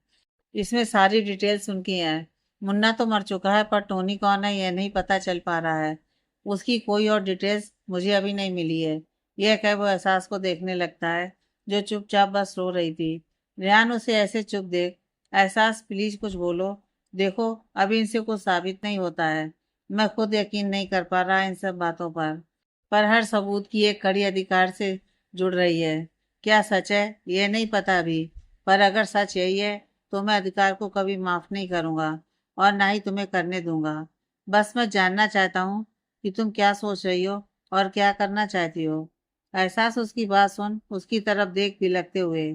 इसमें सारी डिटेल्स उनकी हैं। मुन्ना तो मर चुका है पर टोनी कौन है यह नहीं पता चल पा रहा है। उसकी कोई और डिटेल्स मुझे अभी नहीं मिली है। यह कह वो एहसास को देखने लगता है, जो चुपचाप बस रो रही थी। रेहान उसे ऐसे चुप देख, एहसास प्लीज कुछ बोलो। देखो, अभी इनसे कुछ साबित नहीं होता है। मैं खुद यकीन नहीं कर पा रहा इन सब बातों पर हर सबूत की एक कड़ी अधिकार से जुड़ रही है। क्या सच है ये नहीं पता अभी, पर अगर सच यही है तो मैं अधिकार को कभी माफ नहीं करूंगा और ना ही तुम्हें करने दूंगा। बस मैं जानना चाहता हूँ कि तुम क्या सोच रही हो और क्या करना चाहती हो। एहसास उसकी बात सुन उसकी तरफ देख बिलखते हुए,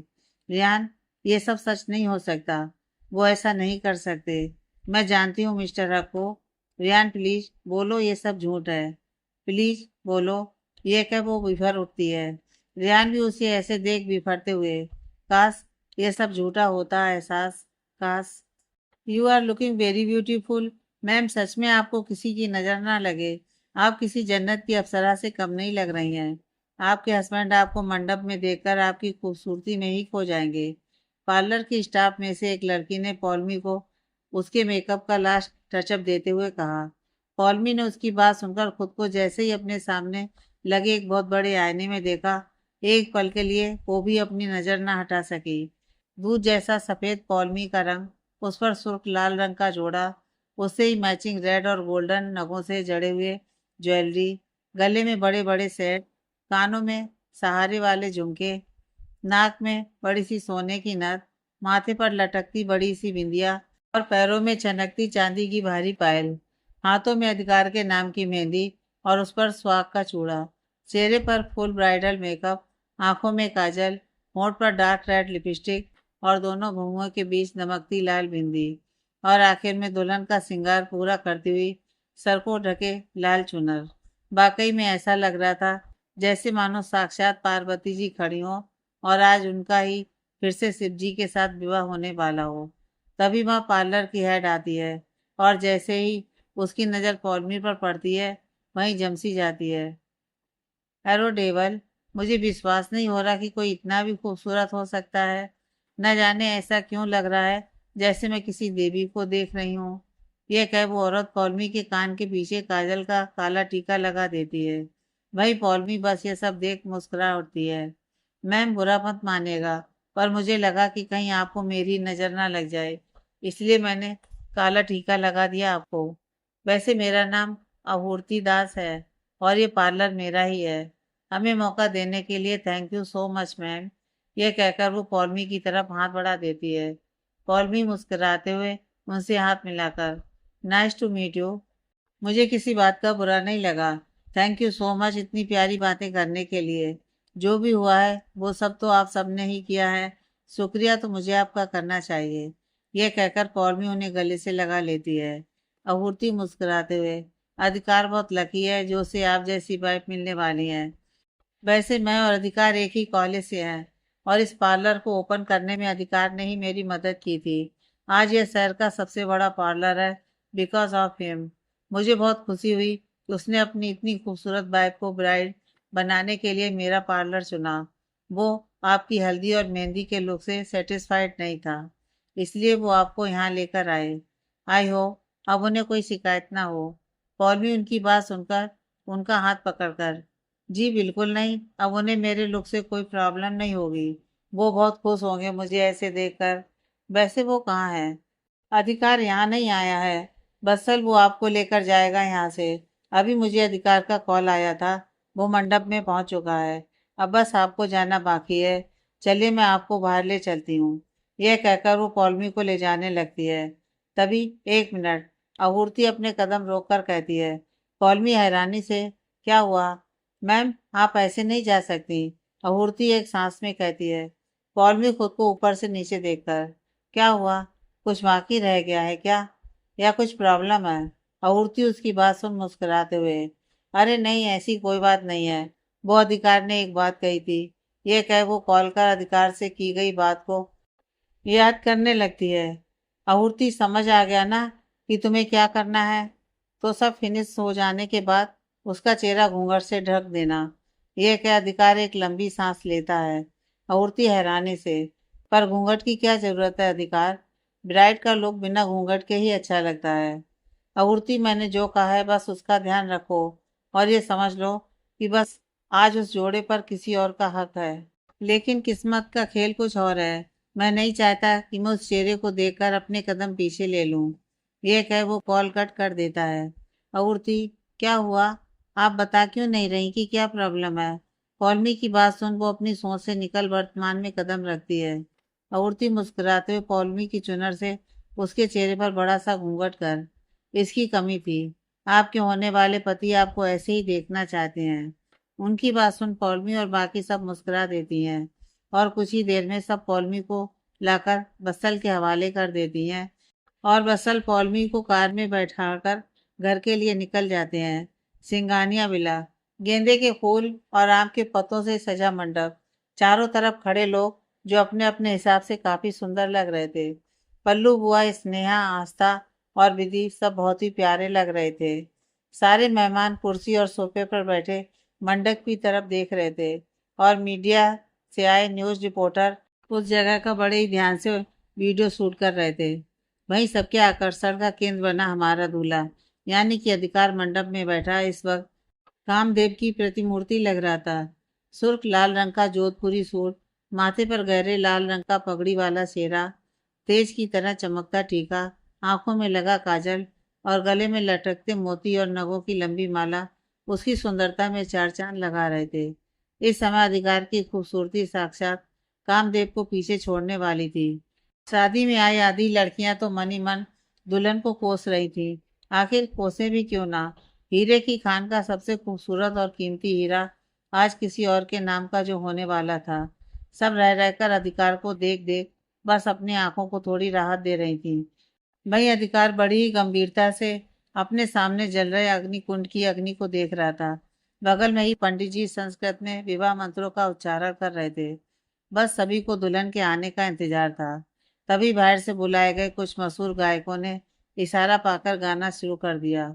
रियान, ये सब सच नहीं हो सकता। वो ऐसा नहीं कर सकते। मैं जानती हूँ मिस्टर रको। रियान प्लीज बोलो ये सब झूठ है। प्लीज बोलो। ये कह वो बिफर उठती है। रियान भी उसे ऐसे देख बिफरते हुए, काश ये सब झूठा होता है एहसास, काश। You are looking very beautiful. Ma'am सच में आपको किसी की नज़र ना लगे। आप किसी जन्नत की अप्सरा से कम नहीं लग रही हैं। आपके हस्बैंड आपको मंडप में देखकर आपकी खूबसूरती में ही खो जाएंगे। पार्लर की स्टाफ में से एक लड़की ने पॉलमी को उसके मेकअप का लास्ट टचअप देते हुए कहा। पॉलमी ने उसकी बात सुनकर खुद को जैसे ही अपने सामने लगे एक बहुत बड़े आईने में देखा, एक पल के लिए वो भी अपनी नज़र न हटा सकी। दूध जैसा सफ़ेद पॉलमी का रंग, उस पर सुर्ख लाल रंग का जोड़ा, उससे ही मैचिंग रेड और गोल्डन नगों से जड़े हुए ज्वेलरी, गले में बड़े बड़े सेट, कानों में सहारे वाले झुमके, नाक में बड़ी सी सोने की नथ, माथे पर लटकती बड़ी सी बिंदिया और पैरों में चमकती चांदी की भारी पायल, हाथों में अधिकार के नाम की मेहंदी और उस पर सुहाग का चूड़ा, चेहरे पर फुल ब्राइडल मेकअप, आंखों में काजल, होंठ पर डार्क रेड लिपस्टिक और दोनों भौहों के बीच दमकती लाल बिंदी, और आखिर में दुल्हन का श्रृंगार पूरा करती हुई सर को ढके लाल चुनर। वाकई में ऐसा लग रहा था जैसे मानो साक्षात पार्वती जी खड़ी हों और आज उनका ही फिर से शिव जी के साथ विवाह होने वाला हो। तभी वहाँ पार्लर की हेड आती है और जैसे ही उसकी नज़र पौलमी पर पड़ती है वहीं जमसी जाती है। हेलो डेवल, मुझे विश्वास नहीं हो रहा कि कोई इतना भी खूबसूरत हो सकता है। न जाने ऐसा क्यों लग रहा है जैसे मैं किसी देवी को देख रही हूँ। यह कह वो औरत पौलमी के कान के पीछे काजल का काला टीका लगा देती है। वही पौलमी बस ये सब देख मुस्कुरा उठती है। मैम बुरा मत मानेगा, पर मुझे लगा कि कहीं आपको मेरी नज़र ना लग जाए, इसलिए मैंने काला टीका लगा दिया आपको। वैसे मेरा नाम अपूर्ति दास है और ये पार्लर मेरा ही है। हमें मौका देने के लिए thank you so much ma'am. यह कहकर वो पौलमी की तरफ हाथ बढ़ा देती है। पौलमी मुस्कुराते हुए उनसे हाथ मिलाकर, नाइस टू मीट यू। मुझे किसी बात का बुरा नहीं लगा। थैंक यू सो मच इतनी प्यारी बातें करने के लिए। जो भी हुआ है वो सब तो आप सबने ही किया है। शुक्रिया तो मुझे आपका करना चाहिए। यह कहकर पौलमी उन्हें गले से लगा लेती है। अपूर्ति मुस्कुराते हुए, अधिकार बहुत लकी है जो उसे आप जैसी वाइफ मिलने वाली है। वैसे मैं और अधिकार एक ही कॉलेज से हैं और इस पार्लर को ओपन करने में अधिकार ने ही मेरी मदद की थी। आज यह शहर का सबसे बड़ा पार्लर है बिकॉज ऑफ हिम। मुझे बहुत खुशी हुई कि उसने अपनी इतनी खूबसूरत वाइफ को ब्राइड बनाने के लिए मेरा पार्लर चुना। वो आपकी हल्दी और मेहंदी के लुक से सेटिस्फाइड नहीं था, इसलिए वो आपको यहाँ लेकर आए। आई हो अब उन्हें कोई शिकायत ना हो। पौलमी उनकी बात सुनकर उनका हाथ पकड़कर, जी बिल्कुल नहीं, अब उन्हें मेरे लुक से कोई प्रॉब्लम नहीं होगी। वो बहुत खुश होंगे मुझे ऐसे देखकर। वैसे वो कहाँ है? अधिकार यहाँ नहीं आया है। बसल वो आपको लेकर जाएगा यहाँ से। अभी मुझे अधिकार का कॉल आया था। वो मंडप में पहुँच चुका है। अब बस आपको जाना बाकी है। चलिए मैं आपको बाहर ले चलती हूँ। यह कहकर वो पौलमी को ले जाने लगती है। तभी एक मिनट, आहुति अपने कदम रोककर कहती है। पौलमी हैरानी से, क्या हुआ? मैम आप ऐसे नहीं जा सकती, आहुति एक सांस में कहती है। पौलमी खुद को ऊपर से नीचे देखकर, क्या हुआ? कुछ बाकी रह गया है क्या, या कुछ प्रॉब्लम है? आहुति उसकी बात सुन मुस्कुराते हुए, अरे नहीं ऐसी कोई बात नहीं है। वो अधिकार ने एक बात कही थी। ये कह वो कॉल कर अधिकार से की गई बात को याद करने लगती है। आहुति समझ आ गया ना कि तुम्हें क्या करना है। तो सब फिनिश हो जाने के बाद उसका चेहरा घूंघट से ढक देना। यह कह अधिकार एक लंबी सांस लेता है। आहुति हैरानी से, पर घूंघट की क्या जरूरत है अधिकार? ब्राइड का लुक बिना घूंघट के ही अच्छा लगता है। आहुति मैंने जो कहा है बस उसका ध्यान रखो और ये समझ लो कि बस आज उस जोड़े पर किसी और का हक है। लेकिन किस्मत का खेल कुछ और है। मैं नहीं चाहता कि मैं उस चेहरे को देखकर अपने कदम पीछे ले लूं। ये कह वो कॉल कट कर देता है। आवर्ती, क्या हुआ? आप बता क्यों नहीं रही कि क्या प्रॉब्लम है? पौलमी की बात सुन वो अपनी सोच से निकल वर्तमान में कदम रखती है। आवर्ती मुस्कुराते हुए पौलमी की चुनर से उसके चेहरे पर बड़ा सा घूंघट कर, इसकी कमी थी। आपके होने वाले पति आपको ऐसे ही देखना चाहते हैं। उनकी बात सुन पौलमी और बाकी सब मुस्कुरा देती हैं और कुछ ही देर में सब पौलमी को लाकर बस्सल के हवाले कर देती हैं और बस्सल पौलमी को कार में बैठाकर घर के लिए निकल जाते हैं। सिंगानिया विला, गेंदे के फूल और आम के पत्तों से सजा मंडप, चारों तरफ खड़े लोग जो अपने अपने हिसाब से काफी सुंदर लग रहे थे। पल्लू बुआ, स्नेहा, आस्था और विधि सब बहुत ही प्यारे लग रहे थे। सारे मेहमान कुर्सी और सोफे पर बैठे मंडप की तरफ देख रहे थे और मीडिया से आए न्यूज़ रिपोर्टर उस जगह का बड़े ही ध्यान से वीडियो शूट कर रहे थे। वहीं सबके आकर्षण का केंद्र बना हमारा दूल्हा, यानी कि अधिकार मंडप में बैठा इस वक्त कामदेव की प्रतिमूर्ति लग रहा था। सुर्ख लाल रंग का जोधपुरी सूट, माथे पर गहरे लाल रंग का पगड़ी वाला सेहरा, तेज की तरह चमकता टीका, आंखों में लगा काजल और गले में लटकते मोती और नगों की लंबी माला उसकी सुंदरता में चार चांद लगा रहे थे। इस समय अधिकार की खूबसूरती साक्षात कामदेव को पीछे छोड़ने वाली थी। शादी में आई आधी लड़कियां तो मन ही मन दुल्हन को कोस रही थी। आखिर कोसे भी क्यों ना। हीरे की खान का सबसे खूबसूरत और कीमती हीरा आज किसी और के नाम का जो होने वाला था। सब रह रहकर अधिकार को देख देख बस अपनी आंखों को थोड़ी राहत दे रही थी। वही अधिकार बड़ी ही गंभीरता से अपने सामने जल रहे अग्निकुंड की अग्नि को देख रहा था। बगल में ही पंडित जी संस्कृत में विवाह मंत्रों का उच्चारण कर रहे थे। बस सभी को दुल्हन के आने का इंतजार था। तभी बाहर से बुलाए गए कुछ मशहूर गायकों ने इशारा पाकर गाना शुरू कर दिया।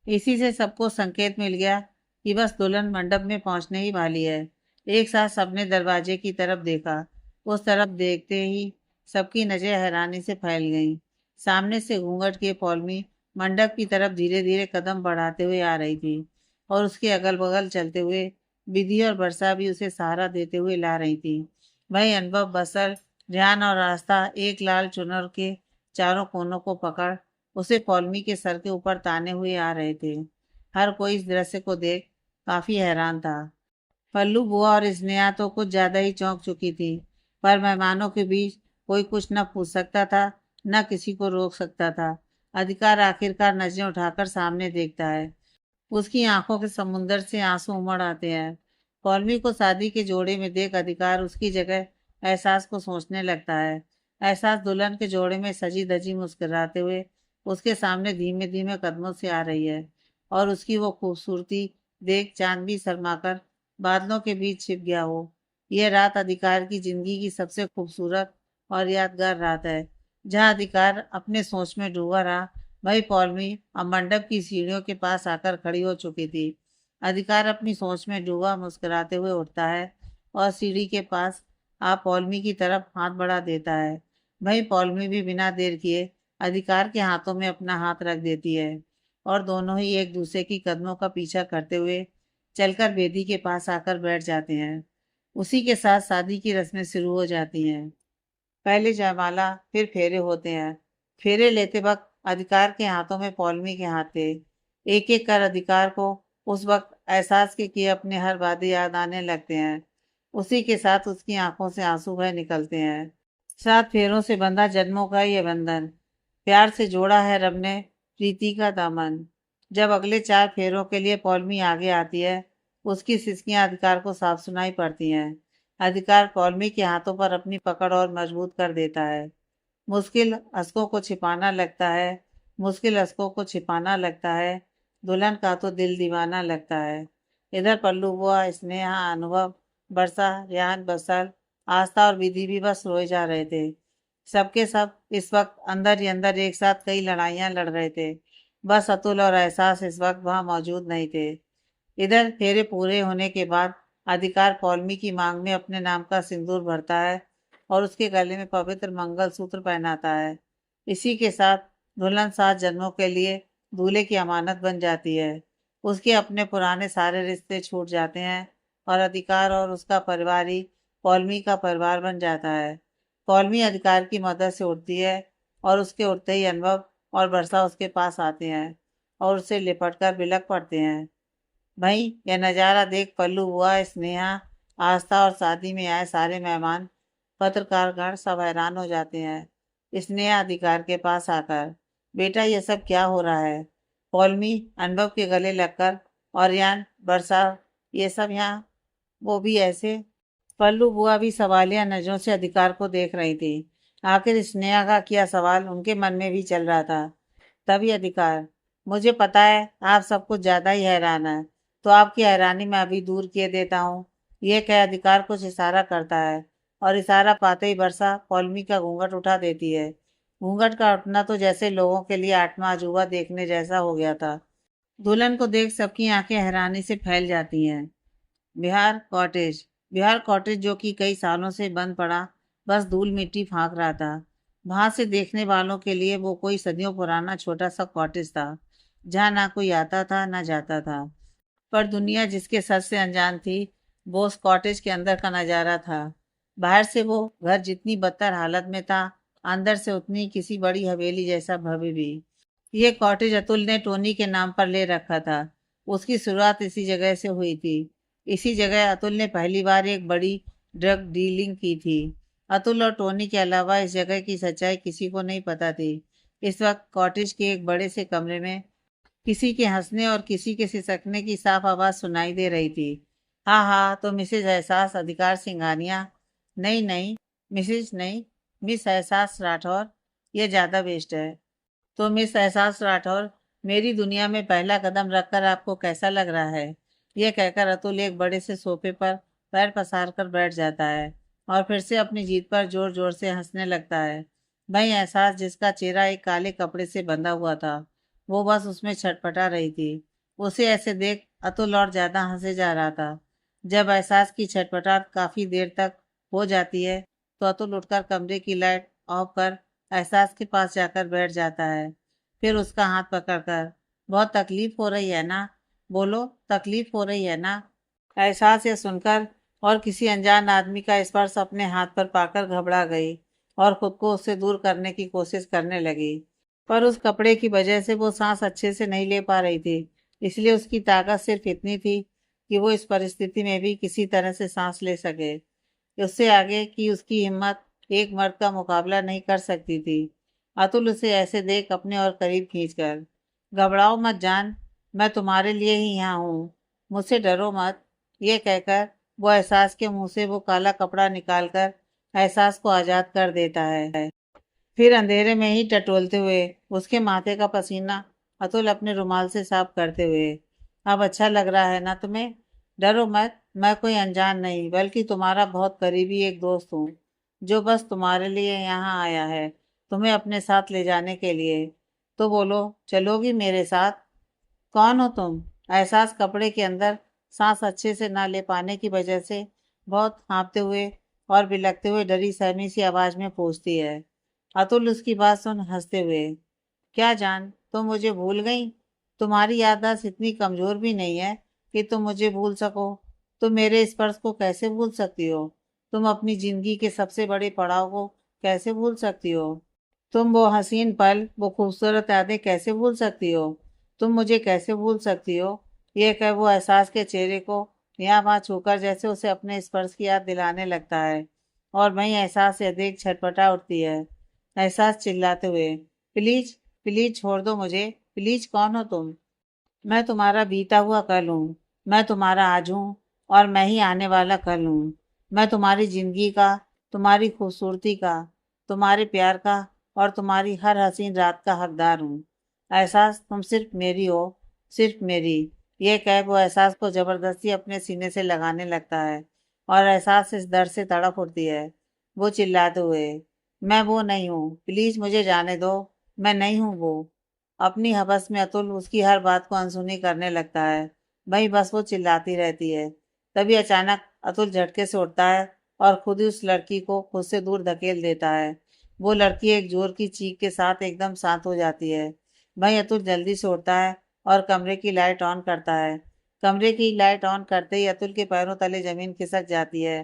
इसी से सबको संकेत मिल गया कि बस दुल्हन मंडप में पहुंचने ही वाली है। एक साथ सबने दरवाजे की तरफ देखा। उस तरफ देखते ही सबकी नजरें हैरानी से फैल गईं। सामने से घूंघट के पौलमी मंडप की तरफ धीरे धीरे कदम बढ़ाते हुए आ रही थी और उसके अगल बगल चलते हुए विधि और वर्षा भी उसे सहारा देते हुए ला रही थी। वही अनुभव, बसर, ध्यान और आस्था एक लाल चुनर के चारों कोनों को पकड़ उसे पौलमी के सर के ऊपर ताने हुए आ रहे थे। हर कोई इस दृश्य को देख काफी हैरान था। पल्लू बुआ और स्नेहा तो कुछ ज्यादा ही चौंक चुकी थी, पर मेहमानों के बीच कोई कुछ न पूछ सकता था, न किसी को रोक सकता था। अधिकार आखिरकार नजरें उठाकर सामने देखता है। उसकी आंखों के समुंदर से आंसू उमड़ आते हैं। पौलमी को शादी के जोड़े में देख अधिकार उसकी जगह एहसास को सोचने लगता है। एहसास दुल्हन के जोड़े में सजी धजी मुस्कुराते हुए उसके सामने धीमे धीमे कदमों से आ रही है और उसकी वो खूबसूरती देख चांद भी शर्माकर बादलों के बीच छिप गया हो। यह रात अधिकार की जिंदगी की सबसे खूबसूरत और यादगार रात है, जहाँ अधिकार अपने सोच में डूबा रहा। वही पौलमी अब मंडप की सीढ़ियों के पास आकर खड़ी हो चुकी थी। अधिकार अपनी सोच में डूबा मुस्कुराते हुए उठता है और सीढ़ी के पास आप पौलमी की तरफ हाथ बढ़ा देता है। वही पौलमी भी बिना देर किए अधिकार के हाथों में अपना हाथ रख देती है और दोनों ही एक दूसरे की कदमों का पीछा करते हुए चलकर वेदी के पास आकर बैठ जाते हैं। उसी के साथ शादी की रस्में शुरू हो जाती हैं। पहले जयमाला, फिर फेरे होते हैं। फेरे लेते वक्त अधिकार के हाथों में पौलमी के हाथ थे। एक एक कर अधिकार को उस वक्त एहसास के किए अपने हर वादे याद आने लगते हैं। उसी के साथ उसकी आंखों से आंसू बह निकलते हैं। 7 फेरों से बंधा जन्मों का ये बंधन, प्यार से जोड़ा है रब ने प्रीति का दामन। जब अगले 4 फेरों के लिए पौलमी आगे आती है, उसकी सिसकियां अधिकार को साफ सुनाई पड़ती हैं। अधिकार पौलमी के हाथों पर अपनी पकड़ और मजबूत कर देता है। मुश्किल अश्कों को छिपाना लगता है, मुश्किल अश्कों को छिपाना लगता है। दुल्हन का तो दिल दीवाना लगता है। इधर पल्लू बुआ, स्नेहा, अनुभव, वर्षा, रेहान, बसल, आस्था और विधि भी बस रोए जा रहे थे। सबके सब इस वक्त अंदर ही अंदर एक साथ कई लड़ाइयां लड़ रहे थे। बस अतुल और एहसास इस वक्त वहां मौजूद नहीं थे। इधर फेरे पूरे होने के बाद अधिकार पौलमी की मांग में अपने नाम का सिंदूर भरता है और उसके गले में पवित्र मंगलसूत्र पहनाता है। इसी के साथ दुल्हन 7 जन्मों के लिए दूल्हे की अमानत बन जाती है। उसके अपने पुराने सारे रिश्ते छूट जाते हैं और अधिकार और उसका परिवार ही कौलमी का परिवार बन जाता है। कौलमी अधिकार की मदद से उठती है और उसके उठते ही अनुभव और वर्षा उसके पास आते हैं और उसे लिपट कर बिलख पड़ते हैं। भाई यह नज़ारा देख पल्लू हुआ, स्नेहा, आस्था और शादी में आए सारे मेहमान, पत्रकारगण सब हैरान हो जाते हैं। स्नेहा अधिकार के पास आकर, बेटा ये सब क्या हो रहा है? कौलमी अनुभव के गले लगकर, और यान वर्षा, ये सब यहाँ, वो भी ऐसे। पल्लू बुआ भी सवालिया नजरों से अधिकार को देख रही थी। आखिर स्नेहा का किया सवाल उनके मन में भी चल रहा था। तभी अधिकार, मुझे पता है आप सब कुछ ज्यादा ही हैरान है, तो आपकी हैरानी मैं अभी दूर किए देता हूँ। ये कह अधिकार कुछ इशारा करता है और इशारा पाते ही वर्षा कौलमी का घूंघट उठा देती है। घूंघट का उठना तो जैसे लोगों के लिए आठवां अजूबा देखने जैसा हो गया था। दुल्हन को देख सबकी आंखें हैरानी से फैल जाती हैं। बिहार कॉटेज। बिहार कॉटेज जो कि कई सालों से बंद पड़ा, बस धूल मिट्टी फाँक रहा था। वहां से देखने वालों के लिए वो कोई सदियों पुराना छोटा सा कॉटेज था, जहाँ ना कोई आता था ना जाता था। पर दुनिया जिसके सर से अनजान थी, वो उस कॉटेज के अंदर का नजारा था। बाहर से वो घर जितनी बदतर हालत में था, अंदर से उतनी किसी बड़ी हवेली जैसा भव्य भी। ये कॉटेज अतुल ने टोनी के नाम पर ले रखा था। उसकी शुरुआत इसी जगह से हुई थी। इसी जगह अतुल ने पहली बार एक बड़ी ड्रग डीलिंग की थी। अतुल और टोनी के अलावा इस जगह की सच्चाई किसी को नहीं पता थी। इस वक्त कॉटेज के एक बड़े से कमरे में किसी के हंसने और किसी के सिसकने की साफ आवाज सुनाई दे रही थी। हाँ हाँ, तो मिसेज एहसास अधिकार सिंघानिया। नहीं नहीं, मिसेज नहीं, मिस एहसास राठौर। ये ज़्यादा बेस्ट है। तो मिस एहसास राठौर, मेरी दुनिया में पहला कदम रखकर आपको कैसा लग रहा है? यह कहकर अतुल एक बड़े से सोफे पर पैर पसार कर बैठ जाता है और फिर से अपनी जीत पर जोर जोर से हंसने लगता है। वही एहसास, जिसका चेहरा एक काले कपड़े से बंधा हुआ था, वो बस उसमें छटपटा रही थी। उसे ऐसे देख अतुल और ज्यादा हंसे जा रहा था। जब एहसास की छटपटाहट काफी देर तक हो जाती है, तो अतुल उठकर कमरे की लाइट ऑफ कर एहसास के पास जाकर बैठ जाता है। फिर उसका हाथ पकड़कर, बहुत तकलीफ हो रही है ना? बोलो, तकलीफ हो रही है ना? एहसास ये सुनकर और किसी अनजान आदमी का स्पर्श अपने हाथ पर पाकर घबरा गई और खुद को उससे दूर करने की कोशिश करने लगी। पर उस कपड़े की वजह से वो सांस अच्छे से नहीं ले पा रही थी। इसलिए उसकी ताकत सिर्फ इतनी थी कि वो इस परिस्थिति में भी किसी तरह से सांस ले सके। उससे आगे की उसकी हिम्मत एक मर्द का मुकाबला नहीं कर सकती थी। अतुल उसे ऐसे देख अपने और करीब खींचकर, घबराओ मत जान, मैं तुम्हारे लिए ही यहाँ हूँ, मुझसे डरो मत। ये कहकर वो एहसास के मुंह से वो काला कपड़ा निकालकर एहसास को आजाद कर देता है। फिर अंधेरे में ही टटोलते हुए उसके माथे का पसीना अतुल अपने रुमाल से साफ करते हुए, अब अच्छा लग रहा है ना तुम्हें? डरो मत, मैं कोई अनजान नहीं बल्कि तुम्हारा बहुत करीबी एक दोस्त हूँ, जो बस तुम्हारे लिए यहाँ आया है, तुम्हें अपने साथ ले जाने के लिए। तो बोलो, चलोगी मेरे साथ? कौन हो तुम? एहसास कपड़े के अंदर सांस अच्छे से ना ले पाने की वजह से बहुत हाँफते हुए और बिलखते हुए डरी सहमी सी आवाज में पूछती है। अतुल उसकी बात सुन हंसते हुए, क्या जान, तुम मुझे भूल गई? तुम्हारी याददाश्त इतनी कमजोर भी नहीं है कि तुम मुझे भूल सको। तुम मेरे स्पर्श को कैसे भूल सकती हो? तुम अपनी जिंदगी के सबसे बड़े पड़ाव को कैसे भूल सकती हो? तुम वो हसीन पल, वो खूबसूरत यादें कैसे भूल सकती हो? तुम मुझे कैसे भूल सकती हो? ये कह वो एहसास के चेहरे को यहाँ वहाँ छूकर जैसे उसे अपने स्पर्श की याद दिलाने लगता है। और वहीं एहसास ये देख छटपटा उठती है। एहसास चिल्लाते हुए, प्लीज, प्लीज छोड़ दो मुझे, प्लीज, कौन हो तुम? मैं तुम्हारा बीता हुआ कल हूँ, मैं तुम्हारा आज हूँ, और मैं ही आने वाला कल हूँ। मैं तुम्हारी जिंदगी का, तुम्हारी खूबसूरती का, तुम्हारे प्यार का और तुम्हारी हर हसीन रात का हकदार हूँ। एहसास, तुम सिर्फ मेरी हो, सिर्फ मेरी। ये कह वो एहसास को जबरदस्ती अपने सीने से लगाने लगता है और एहसास इस दर्द से तड़प उठती है। वो चिल्लाते हुए, मैं वो नहीं हूँ, प्लीज मुझे जाने दो, मैं नहीं हूँ वो। अपनी हवस में अतुल उसकी हर बात को अनसुनी करने लगता है। वहीं बस वो चिल्लाती रहती है। तभी अचानक अतुल झटके से उठता है और खुद ही उस लड़की को खुद से दूर धकेल देता है। वो लड़की एक जोर की चीख के साथ एकदम शांत हो जाती है। वहीं अतुल जल्दी से उठता है और कमरे की लाइट ऑन करता है। कमरे की लाइट ऑन करते ही अतुल के पैरों तले जमीन खिसक जाती है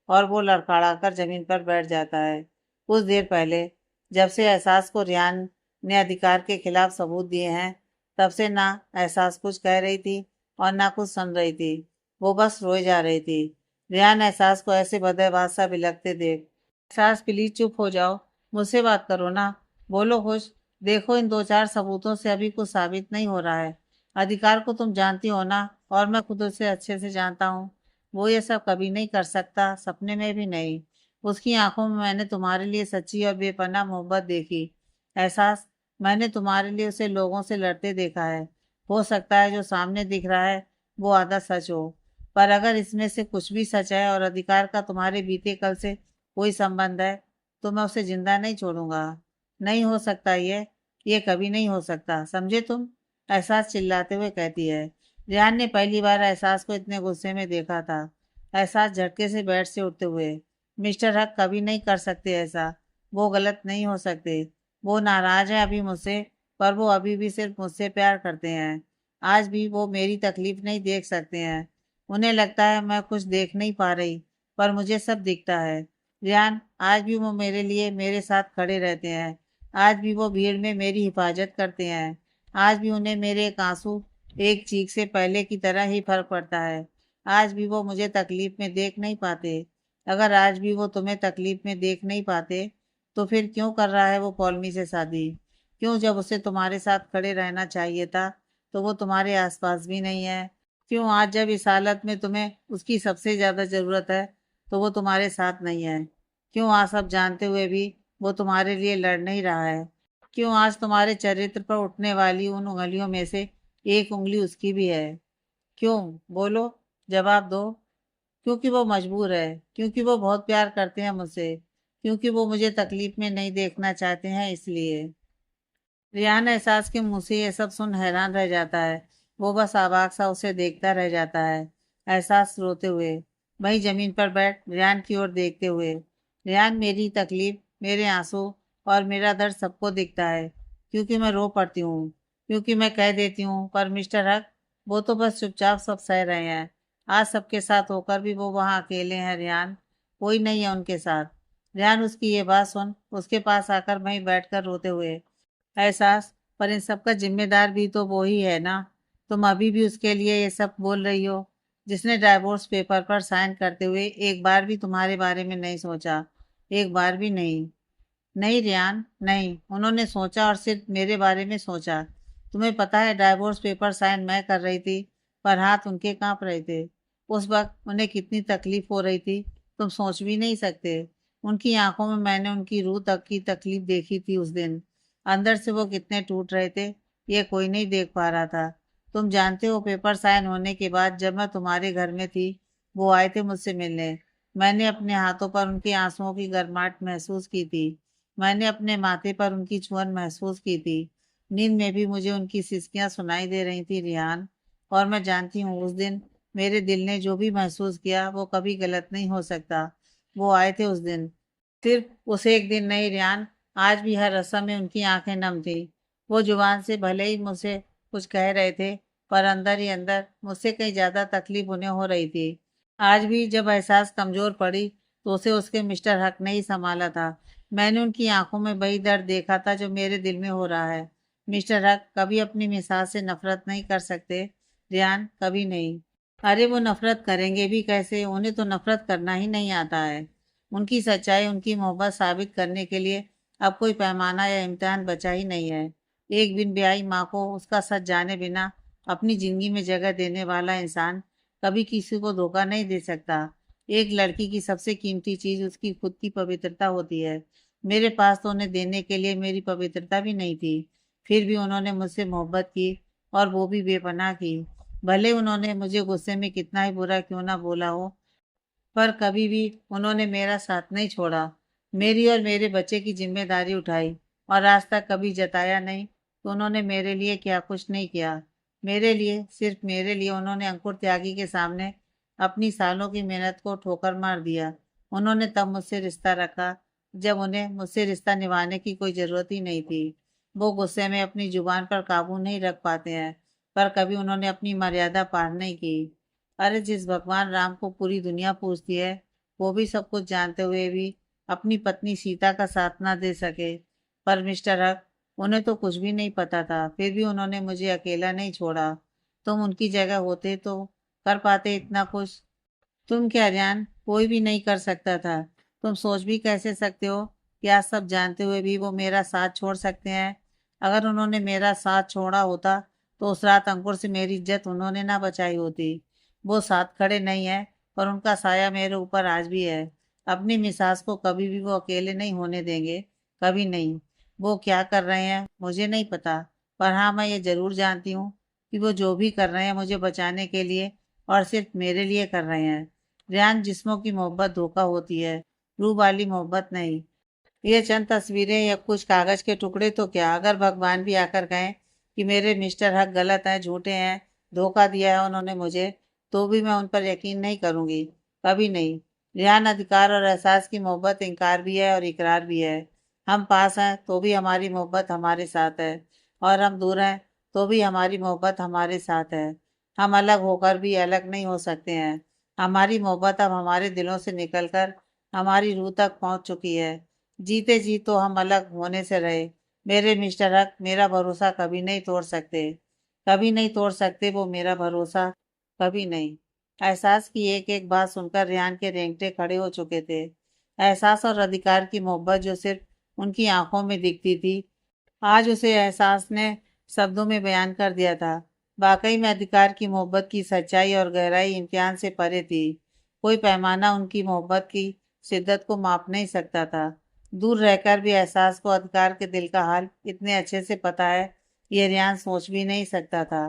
और वो लड़खड़ा कर जमीन पर बैठ जाता है। कुछ देर पहले जब से एहसास को रियान ने अधिकार के खिलाफ सबूत दिए हैं, तब से ना एहसास कुछ कह रही थी और ना कुछ सुन रही थी। वो बस रोए जा रही थी। रियान एहसास को ऐसे बदहवास सा बिलखते देख, एहसास प्लीज चुप हो जाओ, मुझसे बात करो ना, बोलो कुछ। देखो इन दो चार सबूतों से अभी कुछ साबित नहीं हो रहा है। अधिकार को तुम जानती हो ना, और मैं खुद उसे अच्छे से जानता हूँ। वो ये सब कभी नहीं कर सकता, सपने में भी नहीं। उसकी आंखों में मैंने तुम्हारे लिए सच्ची और बेपनाह मोहब्बत देखी। एहसास, मैंने तुम्हारे लिए उसे लोगों से लड़ते देखा है। हो सकता है जो सामने दिख रहा है वो आधा सच हो, पर अगर इसमें से कुछ भी सच है और अधिकार का तुम्हारे बीते कल से कोई संबंध है, तो मैं उसे जिंदा नहीं छोड़ूंगा। नहीं हो सकता ये कभी नहीं हो सकता, समझे तुम? एहसास चिल्लाते हुए कहती है। रियान ने पहली बार एहसास को इतने गुस्से में देखा था। एहसास झटके से बेड से उठते हुए, मिस्टर हक कभी नहीं कर सकते ऐसा। वो गलत नहीं हो सकते। वो नाराज है अभी मुझसे, पर वो अभी भी सिर्फ मुझसे प्यार करते हैं। आज भी वो मेरी तकलीफ नहीं देख सकते हैं। उन्हें लगता है मैं कुछ देख नहीं पा रही, पर मुझे सब दिखता है। रियान, आज भी वो मेरे लिए मेरे साथ खड़े रहते हैं। आज भी वो भीड़ में मेरी हिफाजत करते हैं। आज भी उन्हें मेरे एक आंसू, एक चीख से पहले की तरह ही फर्क पड़ता है। आज भी वो मुझे तकलीफ में देख नहीं पाते। अगर आज भी वो तुम्हें तकलीफ में देख नहीं पाते, तो फिर क्यों कर रहा है वो पौलमी से शादी? क्यों, जब उसे तुम्हारे साथ खड़े रहना चाहिए था, तो वो तुम्हारे आसपास भी नहीं है? क्यों आज जब इस हालत में तुम्हें उसकी सबसे ज्यादा जरूरत है, तो वो तुम्हारे साथ नहीं है? क्यों आज सब जानते हुए भी वो तुम्हारे लिए लड़ नहीं रहा है? क्यों आज तुम्हारे चरित्र पर उठने वाली उन उंगलियों में से एक उंगली उसकी भी है? क्यों? बोलो, जवाब दो। क्योंकि वो मजबूर है, क्योंकि वो बहुत प्यार करते हैं मुझसे, क्योंकि वो मुझे तकलीफ में नहीं देखना चाहते हैं, इसलिए। रियान एहसास के मुंह से ये सब सुन हैरान रह जाता है। वो बस अवाक सा उसे देखता रह जाता है। एहसास रोते हुए वहीं जमीन पर बैठ रियान की ओर देखते हुए, रियान, मेरी तकलीफ, मेरे आंसू और मेरा दर्द सबको दिखता है, क्योंकि मैं रो पड़ती हूँ, क्योंकि मैं कह देती हूँ। पर मिस्टर हक, वो तो बस चुपचाप सब सह रहे हैं। आज सबके साथ होकर भी वो वहाँ अकेले हैं। रियान, कोई नहीं है उनके साथ। रियान, उसकी ये बात सुन उसके पास आकर वहीं बैठकर रोते हुए, एहसास, पर इन सब का जिम्मेदार भी तो वो ही है ना। तुम अभी भी उसके लिए ये सब बोल रही हो, जिसने डाइवोर्स पेपर पर साइन करते हुए एक बार भी तुम्हारे बारे में नहीं सोचा। एक बार भी नहीं। नहीं रियान, नहीं, उन्होंने सोचा और सिर्फ मेरे बारे में सोचा। तुम्हें पता है डाइवोर्स पेपर साइन मैं कर रही थी, पर हाथ उनके कांप रहे थे। उस वक्त उन्हें कितनी तकलीफ हो रही थी, तुम सोच भी नहीं सकते। उनकी आंखों में मैंने उनकी रूह तक की तकलीफ देखी थी उस दिन। अंदर से वो कितने टूट रहे थे, ये कोई नहीं देख पा रहा था। तुम जानते हो, पेपर साइन होने के बाद जब मैं तुम्हारे घर में थी, वो आए थे मुझसे मिलने। मैंने अपने हाथों पर उनके आंसुओं की गर्माहट महसूस की थी। मैंने अपने माथे पर उनकी छुअन महसूस की थी। नींद में भी मुझे उनकी सिसकियां सुनाई दे रही थी रियान। और मैं जानती हूँ उस दिन मेरे दिल ने जो भी महसूस किया वो कभी गलत नहीं हो सकता। वो आए थे उस दिन, सिर्फ उस एक दिन नहीं रियान। आज भी हर रस्म में उनकी आंखें नम थी। वो जुबान से भले ही मुझसे कुछ कह रहे थे, पर अंदर ही अंदर मुझसे कहीं ज्यादा तकलीफ उन्हें हो रही थी। आज भी जब एहसास कमजोर पड़ी, तो उसे उसके मिस्टर हक ने ही संभाला था। मैंने उनकी आंखों में वही दर्द देखा था जो मेरे दिल में हो रहा है। मिस्टर हक कभी अपनी मिसाज से नफरत नहीं कर सकते, रियान, कभी नहीं। अरे वो नफरत करेंगे भी कैसे, उन्हें तो नफरत करना ही नहीं आता है। उनकी सच्चाई, उनकी मोहब्बत साबित करने के लिए अब कोई पैमाना या इम्तिहान बचा ही नहीं है। एक बिन ब्याही माँ को उसका सच जाने बिना अपनी जिंदगी में जगह देने वाला इंसान कभी किसी को धोखा नहीं दे सकता। एक लड़की की सबसे कीमती चीज उसकी खुद की पवित्रता होती है। मेरे पास तो उन्हें देने के लिए मेरी पवित्रता भी नहीं थी। फिर भी उन्होंने मुझसे मोहब्बत की, और वो भी बेपनाह की। भले उन्होंने मुझे गुस्से में कितना ही बुरा क्यों ना बोला हो, पर कभी भी उन्होंने मेरा साथ नहीं छोड़ा। मेरी और मेरे बच्चे की जिम्मेदारी उठाई, और आज तक कभी जताया नहीं कि उन्होंने मेरे लिए क्या कुछ नहीं किया। मेरे लिए, सिर्फ मेरे लिए उन्होंने अंकुर त्यागी के सामने अपनी सालों की मेहनत को ठोकर मार दिया। उन्होंने तब मुझसे रिश्ता रखा जब उन्हें मुझसे रिश्ता निभाने की कोई जरूरत ही नहीं थी। वो गुस्से में अपनी जुबान पर काबू नहीं रख पाते हैं, पर कभी उन्होंने अपनी मर्यादा पार नहीं की। अरे जिस भगवान राम को पूरी दुनिया पूजती है, वो भी सब कुछ जानते हुए भी अपनी पत्नी सीता का साथ ना दे सके। पर मिस्टर हक, उन्हें तो कुछ भी नहीं पता था, फिर भी उन्होंने मुझे अकेला नहीं छोड़ा। तुम उनकी जगह होते तो कर पाते इतना कुछ? तुम क्या जान, कोई भी नहीं कर सकता था। तुम सोच भी कैसे सकते हो? क्या सब जानते हुए भी वो मेरा साथ छोड़ सकते हैं? अगर उन्होंने मेरा साथ छोड़ा होता तो उस रात अंकुर से मेरी इज्जत उन्होंने ना बचाई होती। वो साथ खड़े नहीं है, पर उनका साया मेरे ऊपर आज भी है। अपनी मिसाज को कभी भी वो अकेले नहीं होने देंगे, कभी नहीं। वो क्या कर रहे हैं मुझे नहीं पता, पर हाँ मैं ये जरूर जानती हूँ कि वो जो भी कर रहे हैं मुझे बचाने के लिए और सिर्फ मेरे लिए कर रहे हैं। रेहान, जिस्मों की मोहब्बत धोखा होती है, रूह वाली मोहब्बत नहीं। ये चंद तस्वीरें या कुछ कागज के टुकड़े तो क्या, अगर भगवान भी आकर कहें कि मेरे मिस्टर हक गलत हैं, झूठे हैं, धोखा दिया है उन्होंने मुझे, तो भी मैं उन पर यकीन नहीं करूंगी, कभी नहीं। रेहान, अधिकार और एहसास की मोहब्बत इनकार भी है और इकरार भी है। हम पास हैं तो भी हमारी मोहब्बत हमारे साथ है, और हम दूर हैं तो भी हमारी मोहब्बत हमारे साथ है। हम अलग होकर भी अलग नहीं हो सकते हैं। हमारी मोहब्बत अब हमारे दिलों से निकलकर हमारी रूह तक पहुंच चुकी है। जीते जी तो हम अलग होने से रहे। मेरे मिस्टर हक मेरा भरोसा कभी नहीं तोड़ सकते, कभी नहीं तोड़ सकते वो मेरा भरोसा, कभी नहीं। एहसास की एक एक बात सुनकर रेहान के रेंगटे खड़े हो चुके थे। एहसास और अधिकार की मोहब्बत जो सिर्फ उनकी आंखों में दिखती थी, आज उसे एहसास ने शब्दों में बयान कर दिया था। वाकई में अधिकार की मोहब्बत की सच्चाई और गहराई इम्तिहान से परे थी। कोई पैमाना उनकी मोहब्बत की शिद्दत को माप नहीं सकता था। दूर रहकर भी एहसास को अधिकार के दिल का हाल इतने अच्छे से पता है, ये रेहान सोच भी नहीं सकता था।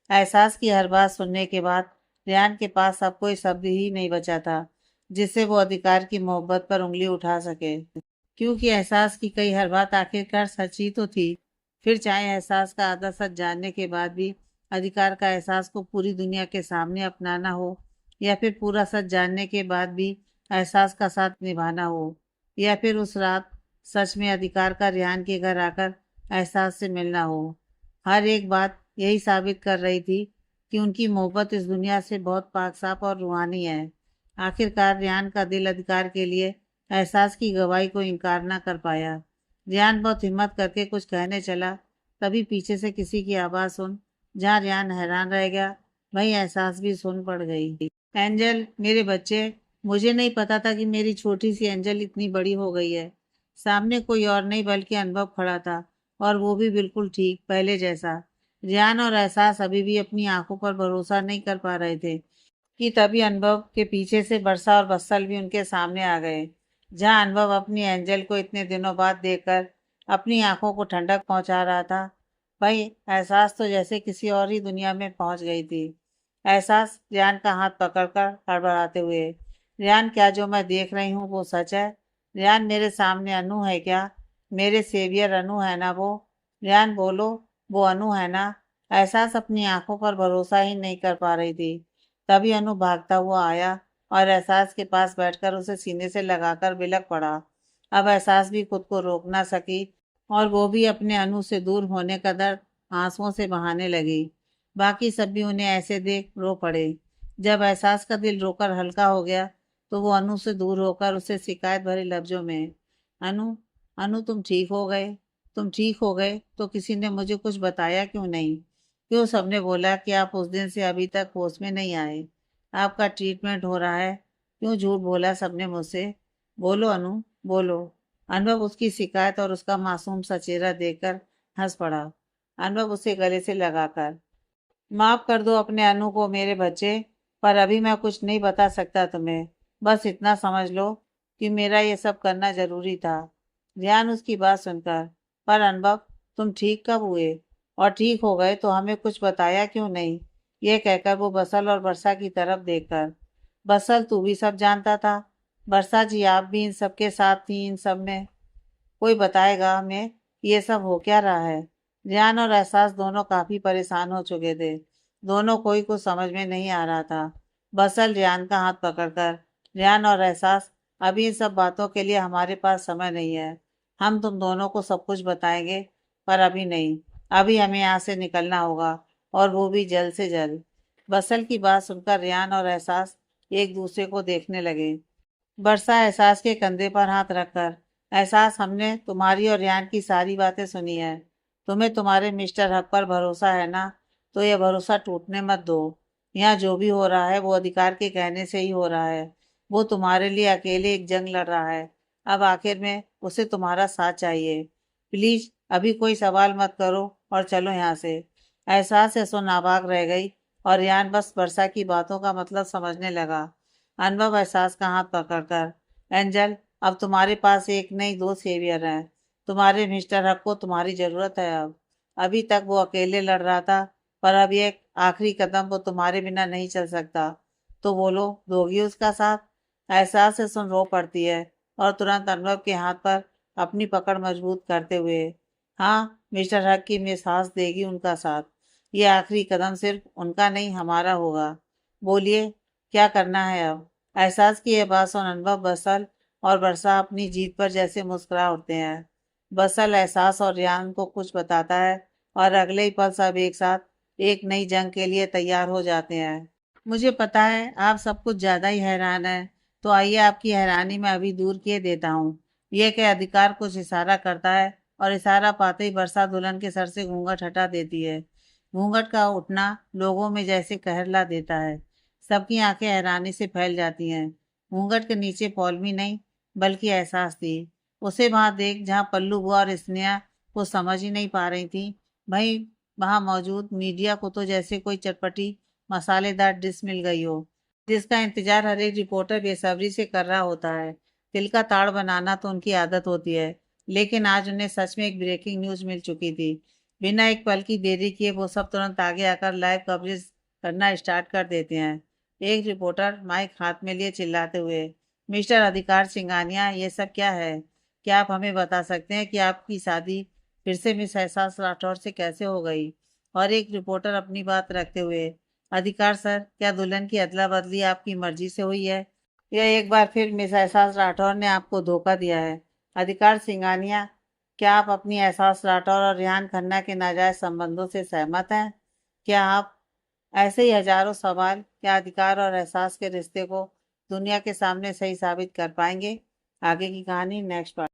एहसास की हर बात सुनने के बाद रेहान के पास अब कोई शब्द ही नहीं बचा था जिससे वो अधिकार की मोहब्बत पर उंगली उठा सके, क्योंकि एहसास की कई हर बात आखिरकार सच ही तो थी। फिर चाहे एहसास का आधा सच जानने के बाद भी अधिकार का एहसास को पूरी दुनिया के सामने अपनाना हो, या फिर पूरा सच जानने के बाद भी एहसास का साथ निभाना हो, या फिर उस रात सच में अधिकार का रेहान के घर आकर एहसास से मिलना हो। हर एक बात यही साबित कर रही थी कि उनकी मोहब्बत इस दुनिया से बहुत पाक साफ और रूहानी है। आखिरकार रेहान का दिल अधिकार के लिए एहसास की गवाही को इनकार न कर पाया। रेहान बहुत हिम्मत करके कुछ कहने चला, तभी पीछे से किसी की आवाज़ सुन, जहाँ रेहान हैरान रह गया वहीं एहसास भी सुन पड़ गई। एंजल, मेरे बच्चे, मुझे नहीं पता था कि मेरी छोटी सी एंजल इतनी बड़ी हो गई है। सामने कोई और नहीं बल्कि अनुभव खड़ा था, और वो भी बिल्कुल ठीक पहले जैसा। रेहान और एहसास अभी भी अपनी आंखों पर भरोसा नहीं कर पा रहे थे कि तभी अनुभव के पीछे से बरसा और बत्सल भी उनके सामने आ गए। जहां अनुभव अपनी एंजल को इतने दिनों बाद देखकर अपनी आंखों को ठंडक पहुंचा रहा था, वही एहसास तो जैसे किसी और ही दुनिया में पहुंच गई थी। एहसास रेहान का हाथ पकड़कर हड़बड़ाते हुए, रेहान, क्या जो मैं देख रही हूँ वो सच है? रेहान, मेरे सामने अनु है क्या? मेरे सेवियर अनु है ना वो? रेहान बोलो, वो अनु है ना? एहसास अपनी आंखों पर भरोसा ही नहीं कर पा रही थी। तभी अनु भागता हुआ आया और एहसास के पास बैठकर उसे सीने से लगाकर बिलख पड़ा। अब एहसास भी खुद को रोक ना सकी, और वो भी अपने अनु से दूर होने का दर्द आंसुओं से बहाने लगी। बाकी सब भी उन्हें ऐसे देख रो पड़े। जब एहसास का दिल रोकर हल्का हो गया तो वो अनु से दूर होकर उसे शिकायत भरे लफ्जों में, अनु, अनु, तुम ठीक हो गए? तुम ठीक हो गए तो किसी ने मुझे कुछ बताया क्यों नहीं? क्यों सबने बोला कि आप उस दिन से अभी तक होश में नहीं आए? आपका ट्रीटमेंट हो रहा है, क्यों झूठ बोला सबने मुझसे? बोलो अनु, बोलो। अनुभव उसकी शिकायत और उसका मासूम सा चेहरा देखकर हंस पड़ा। अनुभव उसे गले से लगाकर, माफ कर दो अपने अनु को मेरे बच्चे, पर अभी मैं कुछ नहीं बता सकता तुम्हें। बस इतना समझ लो कि मेरा ये सब करना जरूरी था। ध्यान उसकी बात सुनकर, पर अनुभव, तुम ठीक कब हुए? और ठीक हो गए तो हमें कुछ बताया क्यों नहीं? ये कहकर वो बसल और वर्षा की तरफ देखकर, बसल, तू भी सब जानता था? वर्षा जी, आप भी इन सब के साथ थी इन सब में? कोई बताएगा हमें ये सब हो क्या रहा है? ध्यान और एहसास दोनों काफी परेशान हो चुके थे। दोनों कोई कुछ समझ में नहीं आ रहा था। बसल रियान का हाथ पकड़कर, रियान और एहसास, अभी इन सब बातों के लिए हमारे पास समय नहीं है। हम तुम दोनों को सब कुछ बताएंगे, पर अभी नहीं। अभी हमें यहाँ से निकलना होगा। और वो भी जल्द से जल्द। बसल की बात सुनकर रेहान और एहसास एक दूसरे को देखने लगे। बरसा एहसास के कंधे पर हाथ रखकर, एहसास, हमने तुम्हारी और रेहान की सारी बातें सुनी है। तुम्हें तुम्हारे मिस्टर हक पर भरोसा है ना? तो यह भरोसा टूटने मत दो। यहाँ जो भी हो रहा है वो अधिकार के कहने से ही हो रहा है। वो तुम्हारे लिए अकेले एक जंग लड़ रहा है। अब आखिर में उसे तुम्हारा साथ चाहिए। प्लीज अभी कोई सवाल मत करो और चलो यहाँ से। एहसास से सो नाबाक रह गई और रेहान बस वर्षा की बातों का मतलब समझने लगा। अनुभव एहसास का हाथ पकड़कर, एंजल, अब तुम्हारे पास एक नहीं दो सेवियर हैं। तुम्हारे मिस्टर हक को तुम्हारी जरूरत है अब। अभी तक वो अकेले लड़ रहा था, पर अब ये आखिरी कदम वो तुम्हारे बिना नहीं चल सकता। तो बोलो, दोगी उसका साथ? एहसास से सुन रो पड़ती है और तुरंत अनुभव के हाथ पर अपनी पकड़ मजबूत करते हुए, हाँ, मिस्टर हक की मिस हास देगी उनका साथ। ये आखिरी कदम सिर्फ उनका नहीं, हमारा होगा। बोलिए, क्या करना है अब? एहसास की यह बात सुन अनुभव, बसल और वर्षा अपनी जीत पर जैसे मुस्कुरा उठते हैं। बसल एहसास और रेहान को कुछ बताता है और अगले ही पल सब एक साथ एक नई जंग के लिए तैयार हो जाते हैं। मुझे पता है आप सब कुछ ज्यादा ही हैरान हैं, तो आइए आपकी हैरानी में अभी दूर किए देता हूँ। यह कि अधिकार कुछ इशारा करता है और इशारा पाते ही वर्षा दुल्हन के सर से घूंघट हटा देती है। घूंघट का उठना लोगों में जैसे कहर ला देता है। सबकी आंखें हैरानी से फैल जाती हैं। घूंघट के नीचे पौलमी नहीं, बल्कि एहसास थी। उसे वहां देख जहां पल्लू बुआ और स्नेहा को समझ ही नहीं पा रही थी, भाई वहां मौजूद मीडिया को तो जैसे कोई चटपटी मसालेदार डिश मिल गई हो, जिसका इंतजार हर एक रिपोर्टर बेसब्री से कर रहा होता है। दिल का ताड़ बनाना तो उनकी आदत होती है, लेकिन आज उन्हें सच में एक ब्रेकिंग न्यूज मिल चुकी थी। बिना एक पल की देरी किए वो सब तुरंत आगे आकर लाइव कवरेज करना स्टार्ट कर देते हैं। एक रिपोर्टर माइक हाथ में लिए चिल्लाते हुए, मिस्टर अधिकार सिंघानिया, ये सब क्या है? क्या आप हमें बता सकते हैं कि आपकी शादी फिर से मिस एहसास राठौर से कैसे हो गई? और एक रिपोर्टर अपनी बात रखते हुए, अधिकार सर, क्या दुल्हन की अदला बदली आपकी मर्जी से हुई है या एक बार फिर मिस एहसास राठौर ने आपको धोखा दिया है? अधिकार सिंघानिया, क्या आप अपनी एहसास राठौर और रेहान खन्ना के नाजायज संबंधों से सहमत हैं? क्या आप, ऐसे ही हजारों सवाल, क्या अधिकार और एहसास के रिश्ते को दुनिया के सामने सही साबित कर पाएंगे? आगे की कहानी नेक्स्ट पार्ट।